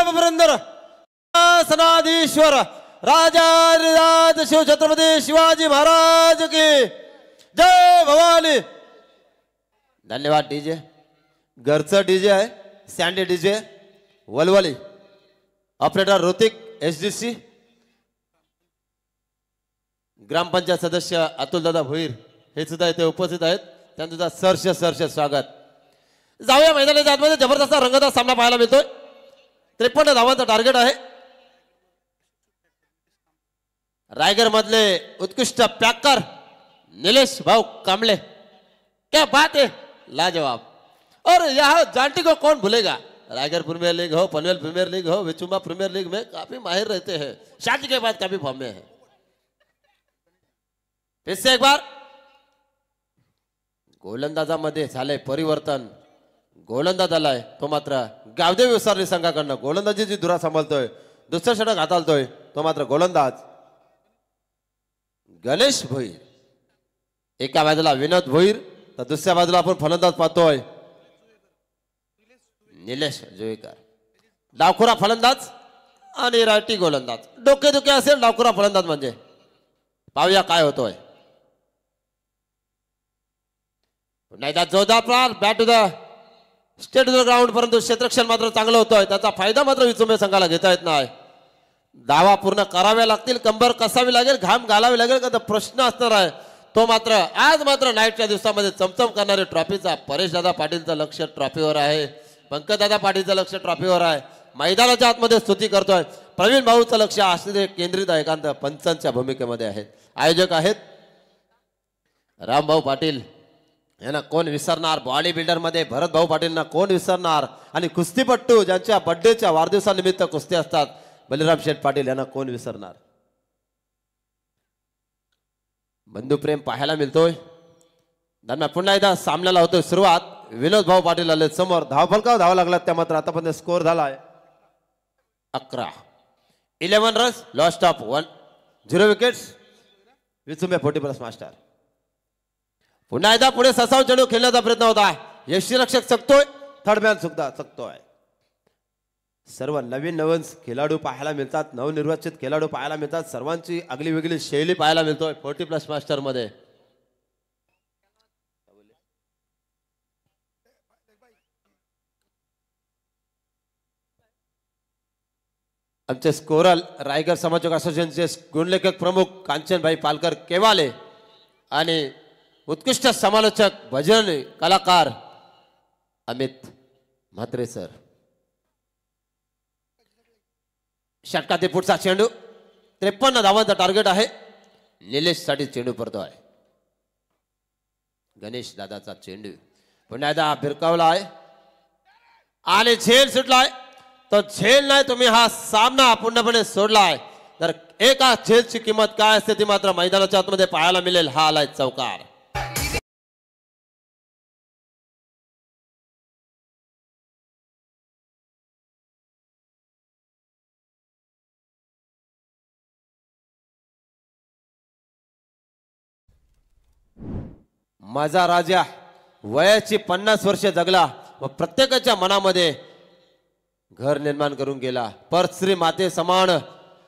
पुरंदर सनाधीश्वर राजा शिव छत्रपती शिवाजी महाराज की जय भवानी. धन्यवाद. डीजे घरचं डीजे आहे. सँडी डीजे वलवली. Operator Hrithik SDC. ग्रामपंचायत सदस्य अतुलदादा भोईर हे सुद्धा इथे उपस्थित आहेत. त्यांचं सुद्धा सहर्ष स्वागत. जाऊया मैदानाच्या आतमध्ये. जबरदस्त रंगतदार सामना पाहायला मिळतोय. 53 धावांचा टार्गेट आहे. रायगड मधले उत्कृष्ट पॅकर नीलेश भाऊ कांबळे. क्या बात है, लाजवाब. और यहाँ जांटी को कौन भूलेगा. रायगढ़ प्रीमियर लीग हो, पनवेल प्रीमियर लीग हो, विचुंबा प्रीमियर लीग में काफी माहिर रहते हैं. शादी के बाद काफी फॉर्म में है. फिर से एक बार गोलंदाजामध्ये झाले परिवर्तन. गोलंदाज आलाय तो मात्र गावदेवी उसारली संघाकडनं. गोलंदाजीची धुरा सांभाळतोय. दुसरा षटक हाताळतोय तो मात्र गोलंदाज गणेश भोईर. एका बाजूला विनोद भोईर तर दुसऱ्या बाजूला आपण फलंदाज पाहतोय निलेश जोईकर. डावखुरा फलंदाज आणि रायटी गोलंदाज. डोके दुखे असेल डावखुरा फलंदाज म्हणजे. पाहूया काय होतोय. नाही तर जोरदार bat to the state to the ground. परंतु क्षेत्ररक्षण मात्र चांगलं होतोय. त्याचा फायदा मात्र विचुंबे संघाला घेता येत नाही. धावा पूर्ण कराव्या लागतील. कंबर कसावी लागेल. घाम घालावी लागेल का तर प्रश्न असणार आहे तो मात्र. आज मात्र नाईटच्या दिवसामध्ये चमचम करणारे ट्रॉफीचा परेशदादा पाटीलचं लक्ष ट्रॉफीवर आहे. पंकजदादा पाटीलचं लक्ष ट्रॉफीवर आहे. मैदानाच्या आतमध्ये स्तुती करतोय. प्रवीण भाऊचं लक्ष असलेले केंद्रित एकांत पंचांच्या भूमिकेमध्ये आहेत. आयोजक आहेत रामभाऊ पाटील. यांना कोण विसरणार. बॉडी बिल्डर मध्ये भरत भाऊ पाटीलना कोण विसरणार. आणि कुस्तीपट्टू ज्यांच्या बर्थडेच्या वाढदिवसानिमित्त कुस्ती असतात बलिराम शेठ पाटील यांना कोण विसरणार. बंधुप्रेम पाहायला मिळतोय. दरम्यान पुन्हा एकदा सामन्याला होतोय सुरुवात. विनोद भाऊ पाटील आले समोर. धावफलकावर धावा लागला त्या मात्र आतापर्यंत स्कोर झालाय 11. 11 runs. Lost of 0 wickets. Vichumbe 40+ master. पुन्हा एकदा पुढे ससाव चेंडू खेळण्याचा प्रयत्न होता. यष्टीरक्षक चकतोय. थर्डमॅन सुद्धा चकतोय. सर्व नवीन खेळाडू पाहायला मिळतात. नवनिर्वाचित खेळाडू पाहायला मिळतात. सर्वांची आगली वेगळी शैली पाहायला मिळतोय 40+ मास्टर मध्ये. आमचे स्कोरल रायगड समाजक असोसिएशनचे गुणलेखक प्रमुख कांचनभाई पालकर केवाले आणि उत्कृष्ट समालोचक भजन कलाकार अमित म्हात्रे सर. षटकातील पुढचा चेंडू. 53 धावांचा टार्गेट आहे. निलेश साठी चेंडू पडतो आहे. गणेश दादाचा चेंडू पुन्हा एकदा भिरकावला आहे आणि झेल सुटलाय. तो झेल नाही, तुम्ही हा सामना पूर्णपणे सोडलाय. तर एका झेलची किंमत काय असते ती मात्र मैदानाच्या आतमध्ये पाहायला मिळेल. हा आलाय चौकार. माझा राजा वयाची 50 वर्ष जगला व प्रत्येकाच्या मनामध्ये घर निर्माण करून गेला. परश्री माते समान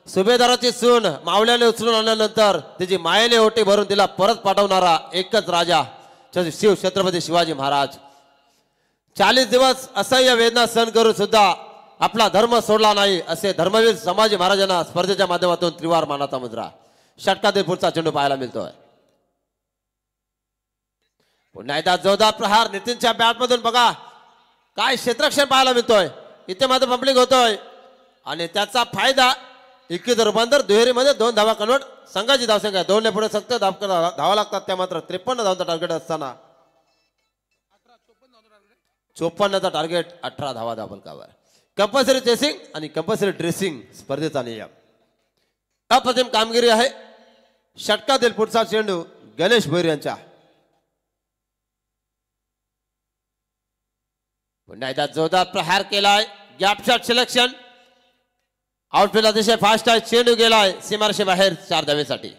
सुभेदाराची सून मावल्याने उचलून आणल्यानंतर तिची मायेने ओटी भरून तिला परत पाठवणारा एकच राजा शिव छत्रपती शिवाजी महाराज. 40 दिवस असह्य वेदना सहन करून सुद्धा आपला धर्म सोडला नाही असे धर्मवीर संभाजी महाराजांना स्पर्धेच्या माध्यमातून त्रिवार मानाचा मुद्रा. षटकातील पुढचा चेंडू पाहायला मिळतोय. पुन्हा एकदा जोरदार प्रहार नितीनच्या बॅटमधून. बघा काय क्षेत्ररक्षण पाहायला मिळतोय. इथे मात्र पब्लिक होतोय आणि त्याचा फायदा. 21 रूपांतर दुहेरीमध्ये 2 धावा कन्वर्ट. संघाची धावसंख्या 2 ने पुढे सक्त धावा लागतात. त्या मात्र 53 धावांचा टार्गेट असताना 54चा टार्गेट 18 धावा धावफलकावर. कंपल्सरी चेसिंग आणि कंपल्सरी ड्रेसिंग स्पर्धेचा नियम. अप्रतिम कामगिरी आहे. षटकातील पुढचा चेंडू गणेश भैर यांच्या. पुन्हा एकदा जोरदार प्रहार केलाय. Gap shot selection. आउटफील्ड अतिशय फास्ट आहे. चेंडू गेलाय सीमारेषे बाहेर 4 धावेसाठी.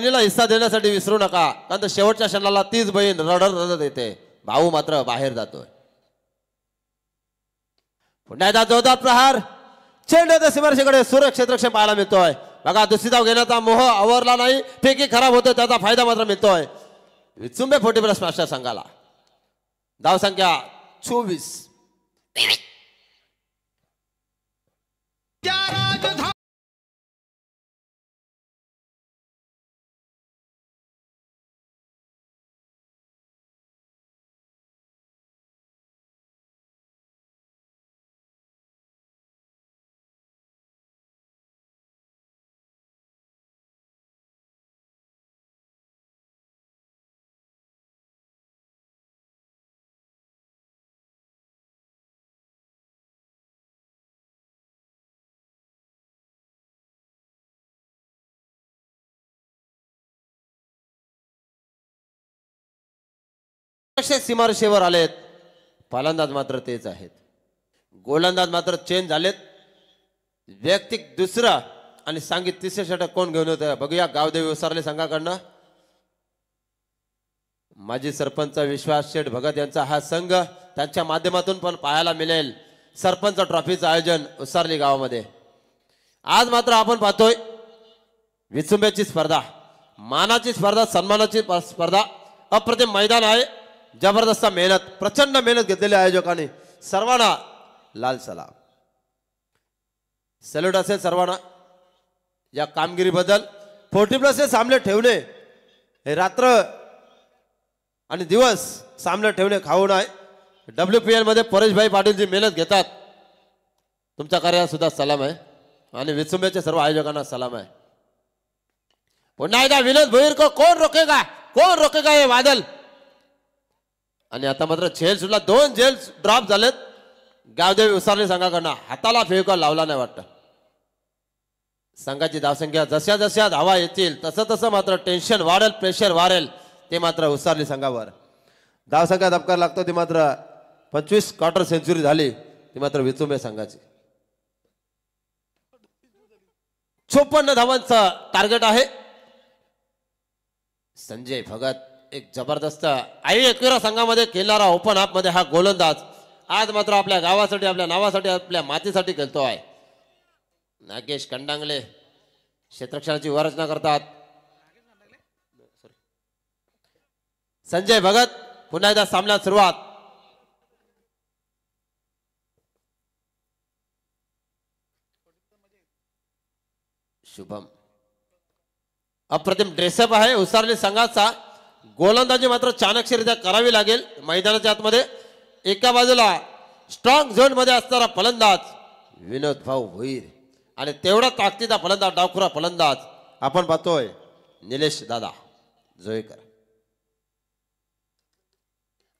हिस्सा देण्यासाठी विसरू नका, कारण शेवटच्या क्षणाला तीच बहीण रडत येते. भाऊ मात्र बाहेर जातोय. पुन्हा एकदा जोरदार प्रहार. चेंडू सीमारेषेकडे सुरेख क्षेत्ररक्षण पाहायला मिळतोय. बघा दुसरी धाव घेण्याचा मोह आवरला नाही. फेकी खराब होतोय, त्याचा फायदा मात्र मिळतोय विचुंबे 40+ मास्टर संघाला. धावसंख्या 24. सीमारेषेवर आलेत. फलंदाज मात्र तेच आहेत. गोलंदाज मात्र चेंज झालेत. वैयक्तिक दुसरा आणि सांगित तिसरे षटक कोण घेऊन होतं बघूया. गावदेवी उसारले संघाकडनं माजी सरपंच विश्वास शेठ भगत यांचा हा संघ. त्यांच्या माध्यमातून पण पाहायला मिळेल सरपंच ट्रॉफीचं आयोजन उसारली गावामध्ये. आज मात्र आपण पाहतोय विचुंब्याची स्पर्धा, मानाची स्पर्धा, सन्मानाची स्पर्धा. अप्रतिम मैदान आहे. जबरदस्त मेहनत, प्रचंड मेहनत घेतलेल्या आयोजकांनी. सर्वांना लाल सलाम. सॅल्यूट असेल सर्वांना या कामगिरीबद्दल. 40+ हे सामने ठेवणे हे रात्र आणि दिवस सामने ठेवणे खाऊन आहे. WPL मध्ये परेशभाई पाटील जी मेहनत घेतात, तुमच्या कार्याला सुद्धा सलाम आहे आणि विचुंब्याच्या सर्व आयोजकांना सलाम आहे. पुन्हा एकदा विनोद भोईर को कोण रोकेगा हे वादल. आणि आता मात्र झेल सुटला. 2 झेल ड्रॉप झालेत गावदेवी उसारले संघाकडनं. हाताला फेविकॉल लावला नाही वाटतं. संघाची धावसंख्या जशा जशा धावा येतील तसं तसं मात्र टेन्शन वाढेल, प्रेशर वाढेल ते मात्र उसारली संघावर. धावसंख्या धपकार लागतो ती मात्र 25 क्वार्टर सेंचुरी झाली ती मात्र विचुंबे संघाची. 54 धावांचं टार्गेट आहे. संजय भगत एक जबरदस्त आई एकविरा संघामध्ये खेळणारा ओपन हाफ मध्ये हा गोलंदाज आज मात्र आपल्या गावासाठी, आपल्या नावासाठी, आपल्या मातीसाठी खेळतो आहे. नागेश कंडांगले क्षेत्ररक्षणाची रचना करतात. संजय भगत पुन्हा एकदा सामन्यात सुरुवात. शुभम अप्रतिम ड्रेसअप आहे उसारली संघाचा. गोलंदाजी मात्र चाणक्यरित्या करावी लागेल मैदानाच्या आतमध्ये. एका बाजूला स्ट्रॉंग झोन मध्ये असणारा फलंदाज विनोद भाऊ भोईर आणि तेवढा ताकदीचा फलंदाज डावखुरा फलंदाज आपण पाहतोय निलेश दादा जोईकर.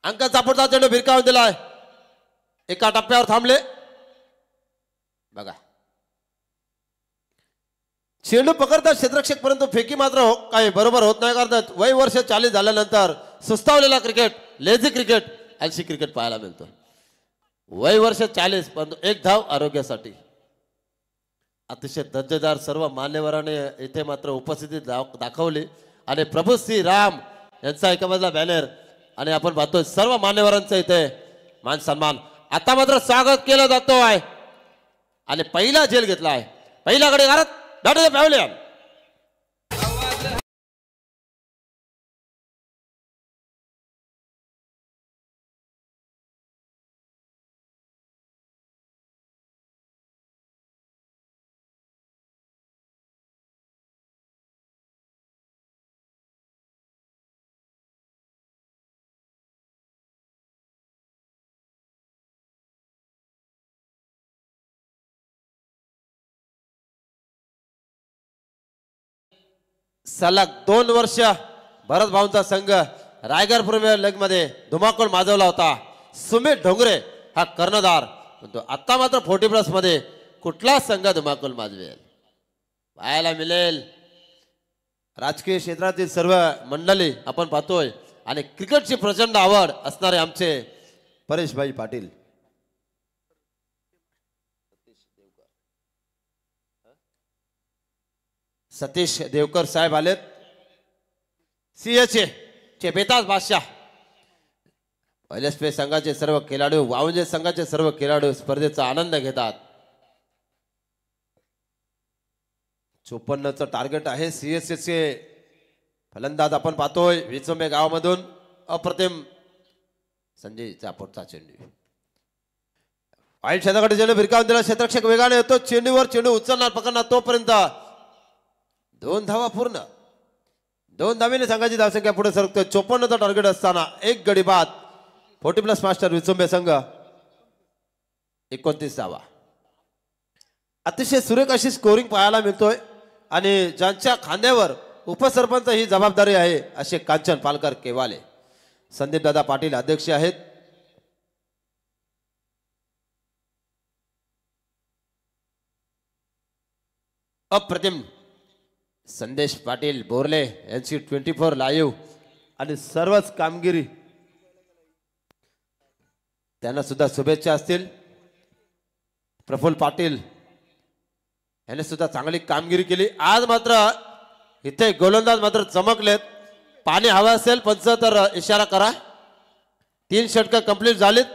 अंक चापडता चेंडू भिरकावून दिलाय. एका टप्प्यावर थांबले बघा. चेंडू पकडतात क्षेत्ररक्षक परंतु फेकी मात्र काही बरोबर होत नाही. कारण वय वर्ष 40 झाल्यानंतर सुस्तावलेला क्रिकेट लेझी क्रिकेट आलशी क्रिकेट पाहायला मिळतो. वय वर्ष 40 परंतु एक धाव आरोग्यासाठी. अतिशय दर्जेदार सर्व मान्यवरांनी इथे मात्र उपस्थिती दाखवली आणि प्रभू श्री राम यांचा एका बाजूला बॅनर आणि आपण पाहतोय सर्व मान्यवरांचं इथे मान सन्मान. आता मात्र स्वागत केलं जातो आहे आणि पहिला झेल घेतला आहे. पहिला कडे घरात दाडे पावले. सलग 2 वर्ष भरत भाऊंचा संघ रायगड प्रीमियर लीग मध्ये धुमाकूळ माजवला होता. सुमित ढोंगरे हा कर्णधार. पण आता मात्र 40+ मध्ये कुठला संघ धुमाकूळ माजवेल पाहायला मिळेल. राजकीय क्षेत्रातील सर्व मंडळी आपण पाहतोय आणि क्रिकेटची प्रचंड आवड असणारे आमचे परेशभाई पाटील. सतीश देवकर साहेब आलेत. सीएचए चे बेताज बादशाह एलएसपी संघाचे सर्व खेळाडू वावजे संघाचे सर्व खेळाडू स्पर्धेचा आनंद घेतात. 54चं टार्गेट आहे. सीएचए चे फलंदाज आपण पाहतोय विचंबे गावामधून अप्रतिम संजय चापोटचा चेंडू वाईट क्षेत्राकडे चेंडू भिरकावून दिला. क्षेत्ररक्षक वेगाने येतो. चेंडूवर चेंडू उचलणार पकडणार तोपर्यंत 2 धावा पूर्ण. 2 धावेने संघाची धावसंख्या पुढे सरकतोय. 54चा टार्गेट असताना एक गडी बाद. 40+ मास्टर विचंबे संघ 29 धावा. अतिशय सुरेख अशी स्कोरिंग पाहायला मिळतोय आणि ज्यांच्या खांद्यावर उपसरपंच ही जबाबदारी आहे असे कांचन पालकर केवाले. संदीप दादा पाटील अध्यक्ष आहेत. अप्रतिम संदेश पाटील बोरले यांची 24 लाईव्ह आणि सर्वच कामगिरी त्यांना सुद्धा शुभेच्छा असतील. प्रफुल्ल पाटील यांनी सुद्धा चांगली कामगिरी केली. आज मात्र इथे गोलंदाज मात्र चमकलेत. पाणी हवं असेल पंच तर इशारा करा. 3 षटकं कंप्लीट झालीत.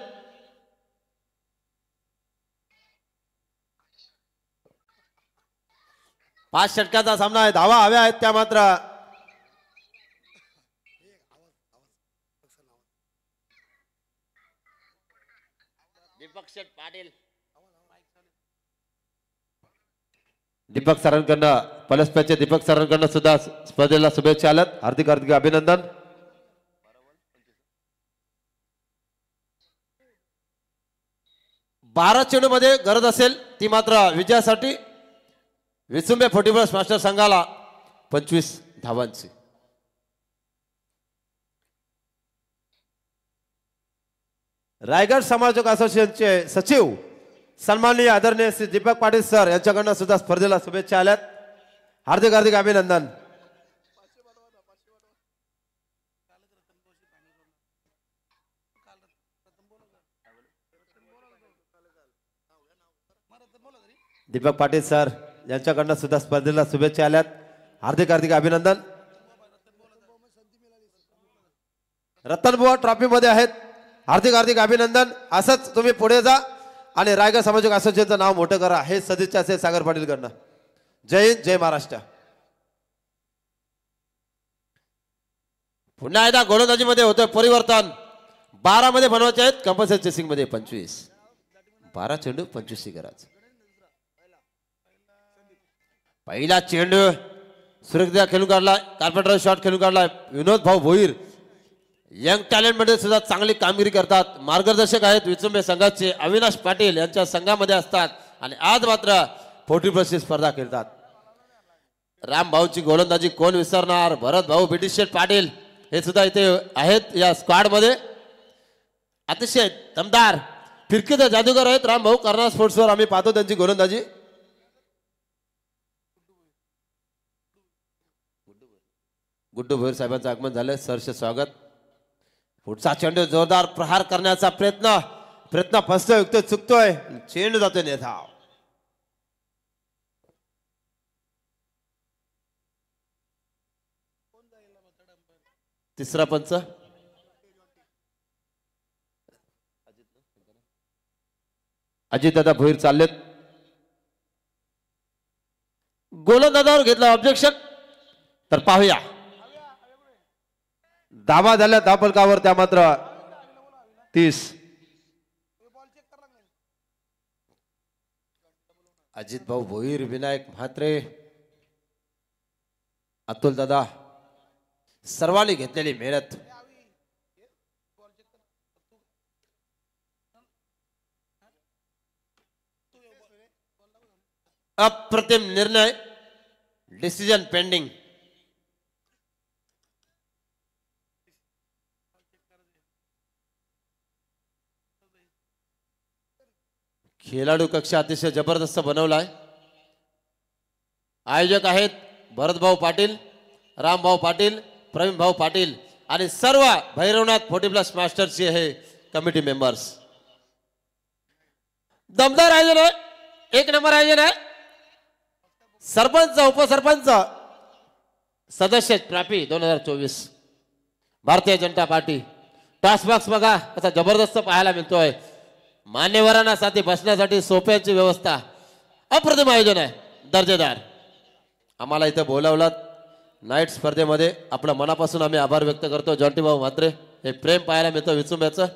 पाच षटकाचा सामना आहे. धावा हव्या आहेत त्या मात्र दीपक सरांकडनं पलसप्याचे दीपक सरांकडनं सुद्धा स्पर्धेला शुभेच्छा आल्यात. हार्दिक हार्दिक अभिनंदन. बारा चेंडू मध्ये गरज असेल ती मात्र विजयासाठी विचुंबे 40+ मास्टर संघाला 25 धावांची. रायगड समाजक असोसिएशनचे सचिव सन्माननीय आदरणीय श्री दीपक पाटील सर यांच्याकडनं सुद्धा स्पर्धेला शुभेच्छा आल्यात. हार्दिक हार्दिक अभिनंदन. दीपक पाटील सर यांच्याकडनं सुद्धा स्पर्धेला शुभेच्छा आल्यात. हार्दिक हार्दिक अभिनंदन. रतनबुवा ट्रॉफी मध्ये आहेत. हार्दिक हार्दिक अभिनंदन. असंच तुम्ही पुढे जा आणि रायगड समाजक असोसिएशनचं नाव मोठं करा हे सदिच्छा असेल सागर पाटील कडनं. जय हिंद जय महाराष्ट्र. पुन्हा एकदा गोलंदाजी मध्ये होतं परिवर्तन. 12 मध्ये बनवायचे आहेत. कंपल्सरी चेसिंग मध्ये 25. 12 चेंडू 25 गरज. पहिला चेंडू सुरेखदा खेळून काढलाय, कार्पेंटर शॉट खेळून काढलाय विनोद भाऊ भोईर. यंग टॅलेंट मध्ये सुद्धा चांगली कामगिरी करतात. मार्गदर्शक आहेत विचुंबे संघाचे अविनाश पाटील यांच्या संघामध्ये असतात आणि आज मात्र 40+ स्पर्धा खेळतात. राम भाऊची गोलंदाजी कोण विसरणार. भरत भाऊ बिटिशेट पाटील हे सुद्धा इथे आहेत या स्क्वॉड मध्ये. अतिशय दमदार फिरकीचे जादूगर आहेत राम भाऊ. कर्नाल स्पोर्ट्सवर आम्ही पाहतो त्यांची गोलंदाजी. गुड्डू भोईर साहेबांचं आगमन झालं. सरचे स्वागत. पुढचा चेंडू जोरदार प्रहार करण्याचा प्रयत्न फसतोय युक्त चुकतोय. चेंडू जातोय नेधाव. तिसरा पंच अजितदादा भोईर चाललेत. गोलंदाजावर घेतलं ऑब्जेक्शन. तर पाहूया धावा झाल्या धापलकावर त्या मात्र 30. अजित भाऊ भोईर, विनायक म्हात्रे, अतुल दादा सर्वांनी घेतलेली मेहनत. अप्रतिम निर्णय. Decision pending. खेळाडू कक्ष अतिशय जबरदस्त बनवलाय. आयोजक आहेत भरतभाऊ पाटील, रामभाऊ पाटील, प्रवीण भाऊ पाटील आणि सर्व भैरवनाथ 40+ मास्टरचे हे कमिटी मेंबर्स. दमदार आयोजन आहे. 1 नंबर आयोजन आहे. सरपंच उपसरपंच सदस्य trophy 2024 Bharatiya Janata party. Task box बघा आता जबरदस्त पाहायला मिळतोय. मान्यवरांना साठी बसण्यासाठी सोफ्याची व्यवस्था. अप्रतिम आयोजन आहे. दर्जेदार. आम्हाला इथं बोलावलात नाईट स्पर्धेमध्ये आपल्या मनापासून आम्ही आभार व्यक्त करतो. जॉन्टी भाऊ म्हात्रे हे प्रेम पाहायला मिळतं विचुंब्याचं.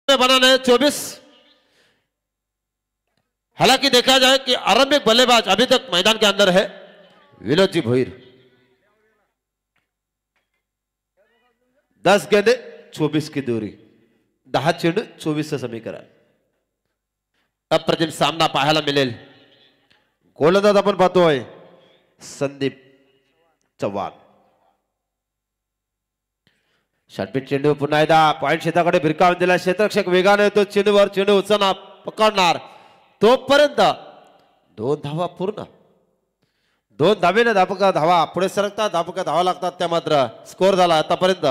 बनाना है 24. हालांकि देखा जाए कि आरंभिक बल्लेबाज अभी तक मैदान के अंदर है विनोद जी भोईर. 10 गेंदे 24 की दूरी. 10 चेंडू 24 समीकरण. अप्रतिम सामना पाहायला मिळेल. गोलंदाज आपण पाहतोय संदीप चव्हाण. षटपीठ चेंडू पुन्हा एकदा पॉइंट क्षेत्राकडे भिरकावून दिला. क्षेत्ररक्षक वेगाने येतो चेंडूवर. चेंडू उचलणार पकडणार तोपर्यंत 2 धावा पूर्ण. 2 धावेने धावा पुढे सरकतात. धावा लागतात. त्या मात्र स्कोर झाला आतापर्यंत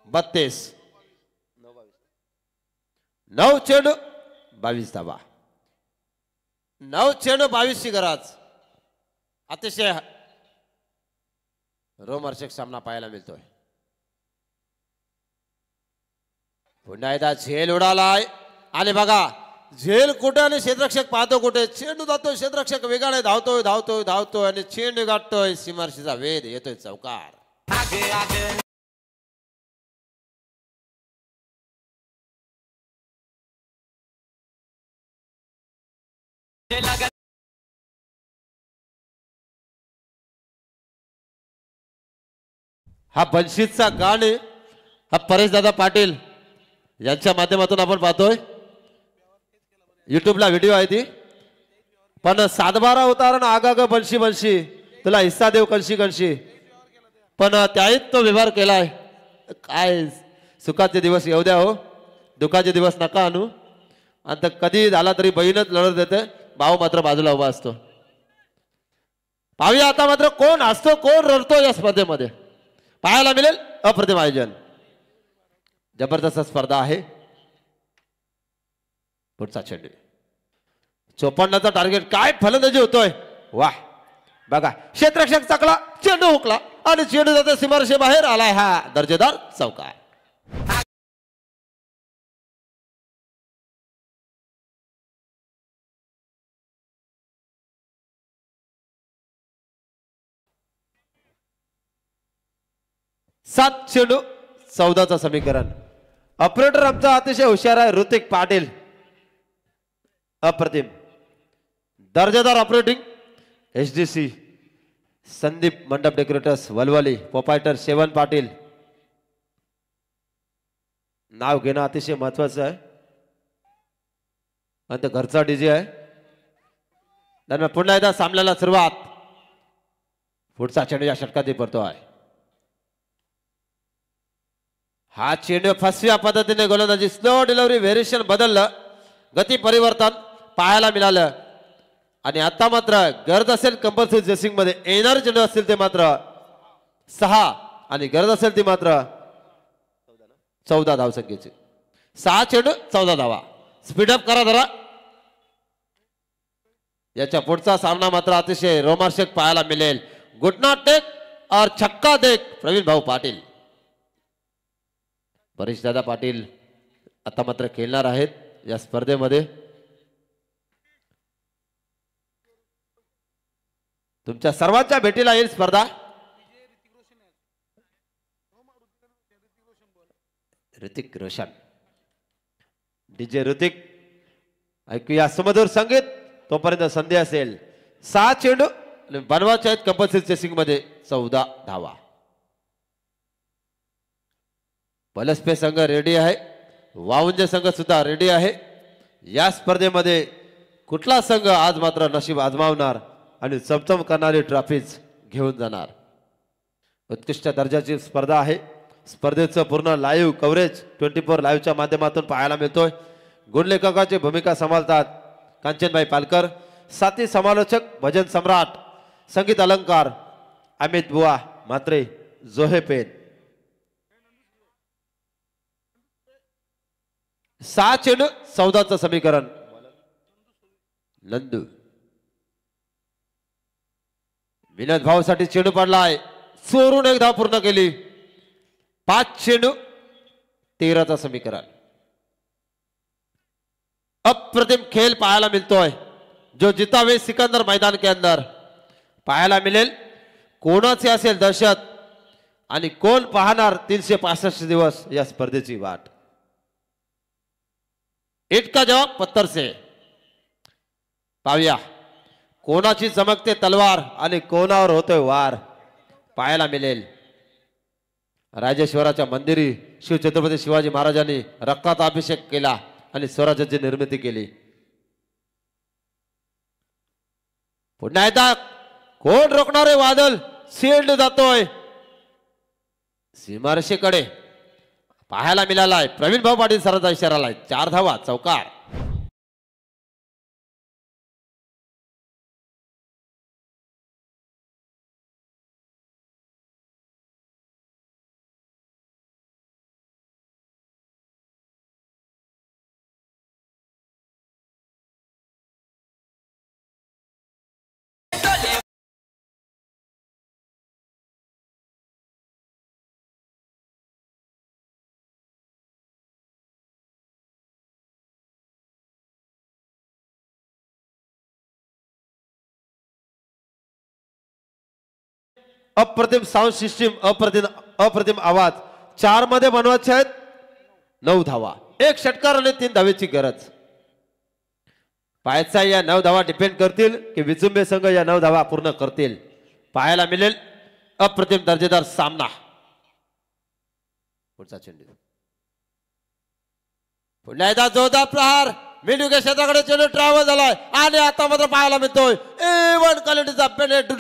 32. 9 चेंडू 22 धावा. 9 चेंडू 22 ची गरज. अतिशय रोमहर्षक सामना पाहायला मिळतोय. पुन्हा एकदा झेल उडालाय आणि बघा झेल कुठे आणि क्षेत्ररक्षक पाहतो कुठे. चेंडू जातोय. क्षेत्ररक्षक वेगाने धावतोय आणि चेंडू गाठतोय. सीमारशीचा वेध येतोय चौकार. हा बंशीचा गाण आहे. हा परेश दादा पाटील यांच्या माध्यमातून आपण पाहतोय. युट्यूबला व्हिडिओ आहे ती. पण 7-12 उतारण आगाग बंशी तुला हिस्सा देव कणशी. पण त्याहीत तो व्यवहार केलाय. काय सुखाचे दिवस येऊ द्या हो, दुःखाचे दिवस नका आणू. आता कधी झाला तरी बहीणच लढत देते, भाऊ मात्र बाजूला उभा असतो. पाहूया आता मात्र कोण असतो कोण रडतो या स्पर्धेमध्ये. पाहायला मिळेल अप्रतिम आयोजन, जबरदस्त स्पर्धा आहे. पुढचा चेंडू 54चा टार्गेट, काय फलंदाजी होतोय, वाह. बघा क्षेत्ररक्षक चकला, चेंडू हुकला आणि चेंडू जातो सीमारेषे बाहेर आलाय. हा दर्जेदार चौकार. सात चेंडू 14चं समीकरण. ऑपरेटर आमचा अतिशय हुशार आहे ऋतिक पाटील, अप्रतिम दर्जेदार ऑपरेटिंग. HDC संदीप मंडप डेकोरेटर्स वलवली, प्रोपायटर शेवन पाटील. नाव घेणं अतिशय महत्वाचं आहे आणि ते घरचा डीजे आहे. दरम्यान पुन्हा एकदा सामन्याला सुरुवात. पुढचा चेंडू या षटकात पडतो आहे. हा चेंडू फसव्या पद्धतीने गोलंदाजी, स्लो डिलिव्हरी, व्हेरिएशन बदललं, गती परिवर्तन पाहायला मिळालं. आणि आता मात्र गरज असेल कंपल्सरी जेसिंग मध्ये येणारे चेंडू असतील ते मात्र 6 आणि गरज असेल ती मात्र 14 धावसंख्येची. 6 चेंडू 14 धावा. स्पीडअप करा जरा. याच्या पुढचा सामना मात्र अतिशय रोमांचक पाहायला मिळेल. घुटना टेक और छक्का देख प्रवीण भाऊ पाटील. परेश दादा पाटील आता मात्र खेळणार आहेत या स्पर्धेमध्ये. तुमच्या सर्वांच्या भेटीला येईल स्पर्धा. ऋतिक रोशन, डीजे ऋतिक. ऐकूया सुमधुर संगीत, तोपर्यंत संधी असेल. 6 चेंडू बनवायचे आहेत कंपल्सरी चेसिंग मध्ये, 14 धावा. पलसपे संघ रेडी आहे, वावंजे संघ सुद्धा रेडी आहे. या स्पर्धेमध्ये कुठला संघ आज मात्र नशीब आजमावणार आणि चमचम करणारी ट्रॉफीज घेऊन जाणार. उत्कृष्ट दर्जाची स्पर्धा आहे. स्पर्धेचं पूर्ण लाईव्ह कव्हरेज 24 लाईव्हच्या माध्यमातून पाहायला मिळतोय. गुणलेखकाची भूमिका सांभाळतात कांचनभाई पालकर. साथी समालोचक भजन सम्राट, संगीत अलंकार अमित बुवा म्हात्रे, जोहे पेन. 6 चेंडू 14चं समीकरण. नंदू विनोद भाऊसाठी चेंडू पडला आहे, चोरून एक धाव पूर्ण केली. 5 चेंडू 13चं समीकरण. अप्रतिम खेल पाहायला मिळतोय. जो जितावे सिकंदर मैदान के अंदर. पाहायला मिळेल कोणाचे असेल दहशत आणि कोण पाहणार 365 दिवस या स्पर्धेची वाट. इटका जवाब पत्थर से. पाहूया कोणाची चमकते तलवार आणि कोणावर होतोय वार. पाहायला मिळेल राजेश्वराच्या मंदिरी शिवछत्रपती शिवाजी महाराजांनी रक्ताचा अभिषेक केला आणि स्वराज्याची निर्मिती केली. पुन्हा एकदा कोण रोखणारे वादळ. शिल्ड जातोय सीमारेषेकडे. पाहायला मिळालाय प्रवीण भाऊ पाटील सरांचा इशारा आलाय. 4 धावा, चौकार. अप्रतिम साऊंड सिस्टीम, अप्रतिम आवाज. 4 मध्ये बनवायचे आहेत 9 धावा. 1 षटकार आणि 3 धावेची गरज. पाहायचा या 9 धावा डिपेंड करतील की विचुंबे संघ या 9 धावा पूर्ण करतील. पाहायला मिळेल अप्रतिम दर्जेदार सामना. पुढचा चेंडू पुन्हा एकदा जोरदार प्रहार. मेंढुके क्षेत्राकडे चेंडू ट्रॅव्हल झालाय आणि आता मात्र पाहायला मिळतोय A1 क्वालिटीचा पेनेट.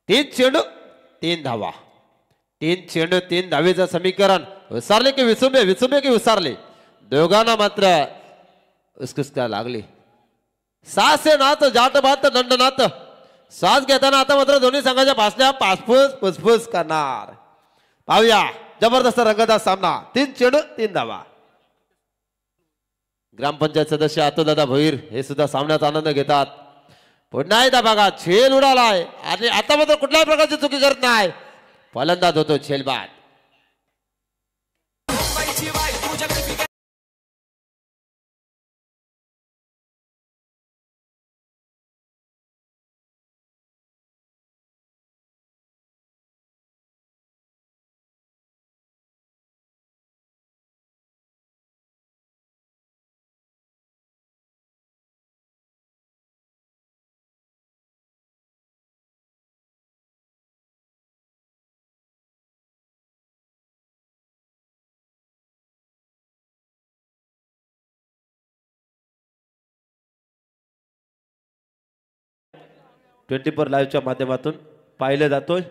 तीन चेंडू तीन धावा, तीन चेंडू तीन धावेचं समीकरण. विसरले की विसुंबे, विसुंबे की विसरले, दोघांना मात्र उत्कृष्टता लागली. सासे नात जाट भात दंड नात. श्वास घेताना आता मात्र दोन्ही संघाच्या भासण्या फुसफुस करणार. पाहूया जबरदस्त रंगतदार सामना. तीन चेंडू तीन धावा. ग्रामपंचायत सदस्य आतोदादा भोईर हे सुद्धा सामन्याचा आनंद घेतात. पुन्हा एकदा बघा छेल उडालाय आणि आता मात्र कुठल्याही प्रकारची चुकी करत नाही. फलंदाज होतो छेलबाद. ट्वेंटी फोर लाईव्हच्या माध्यमातून पाहिलं जातोय.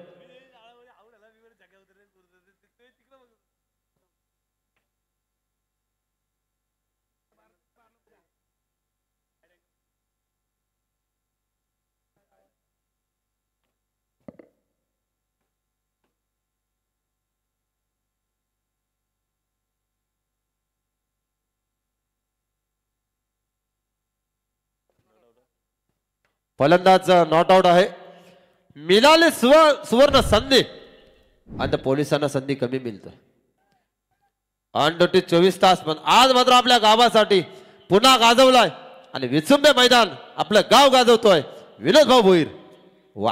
फलंदाज नॉट आउट आहे. मिळाले सुवर्ण संधी आणि पोलिसांना संधी कमी मिळते. ऑन ड्युटी 24 तास. पण आज मात्र आपल्या गावासाठी पुन्हा गाजवलाय आणि विचुंबे मैदान आपलं गाव गाजवतोय विनोद भाऊ भोईर. वा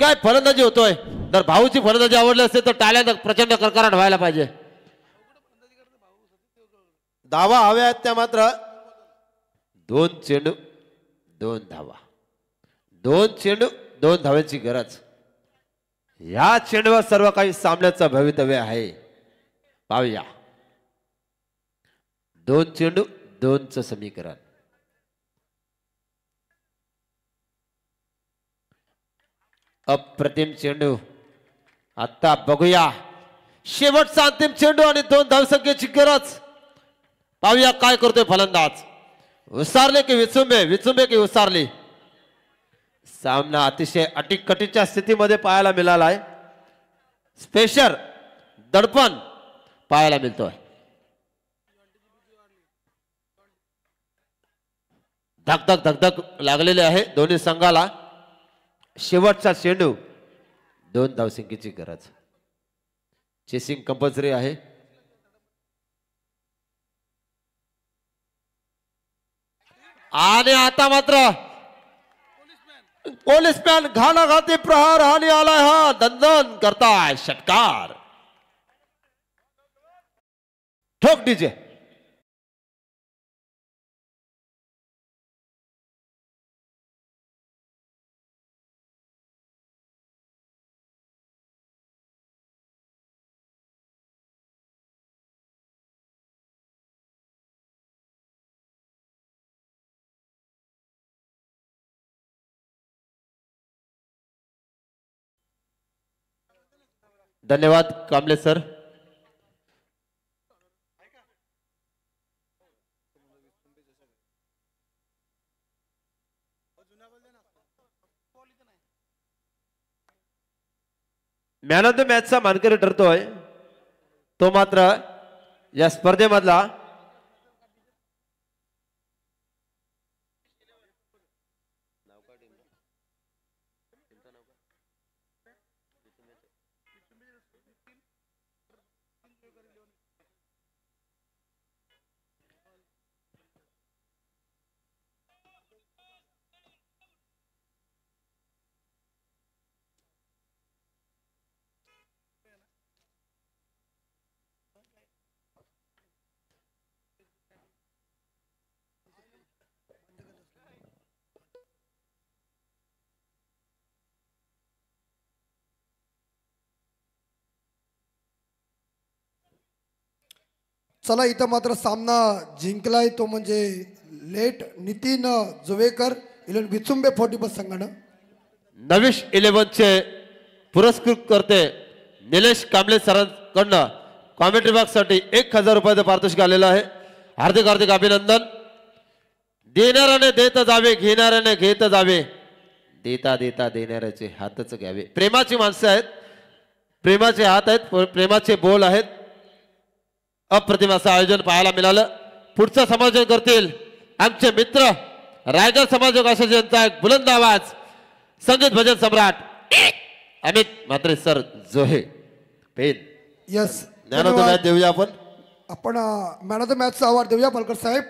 काय फलंदाजी होतोय. जर भाऊची फलंदाजी आवडली असेल तर टाळ्या प्रचंड करकराट व्हायला पाहिजे. धावा हव्या आहेत त्या मात्र. दोन चेंडू दोन धावा, दोन चेंडू दोन धाव्यांची गरज. या चेंडूवर सर्व काही सामन्याचं भवितव्य आहे. पाहूया दोन चेंडू दोनचं समीकरण. अप्रतिम चेंडू. आता बघूया शेवटचा अंतिम चेंडू आणि दोन धावसंख्येची गरज. पाहूया काय करतोय फलंदाज. उसारले की विचुंबे, विचुंबे की उसारली. सामना अतिशय अटीकटीच्या स्थितीमध्ये पाहायला मिळाला आहे. स्पेशल दडपण पाहायला मिळतोय. धकधक धकधक लागलेले आहे दोन्ही संघाला. शेवटचा चेंडू दोन धावसंख्येची गरज. चेसिंग कंपल्सरी आहे. आणि आता मात्र पोलीसमॅन घाणाघाती प्रहार हानी आलाय. हा दंदन करताय षटकार. ठोक डीजे. धन्यवाद Kamble sir. Man of the मॅचचा मानकरी ठरतोय तो मात्र या स्पर्धेमधला चला इथं मात्र सामना जिंकलाय तो म्हणजे लेट नितीन जुवेकर इलन विचुंबे 40 संघानं. नविश 11 चे पुरस्कृत करते निलेश कांबळे सरांकडनं कॉमेंट्री बॉक्स साठी 1000 रुपयाचं पारितोषिक आलेलं आहे. हार्दिक हार्दिक अभिनंदन. देणाऱ्याने देत जावे, घेणाऱ्याने घेत जावे, देता देता देणाऱ्याचे हातच घ्यावे. प्रेमाची माणसं आहेत, प्रेमाचे हात आहेत, प्रेमाचे बोल आहेत. अप्रतिम असं आयोजन पाहायला मिळालं. पुढचं समायोजन करतील आमचे मित्र रायगड समाजक अशा यांचा एक बुलंद आवाज संगीत भजन सम्राट अमित म्हात्रे सर जोहे पेन. Yes man of the match देऊया आपण. आपण मॅन ऑफ द मॅचचा अवॉर्ड देऊया पालकर साहेब.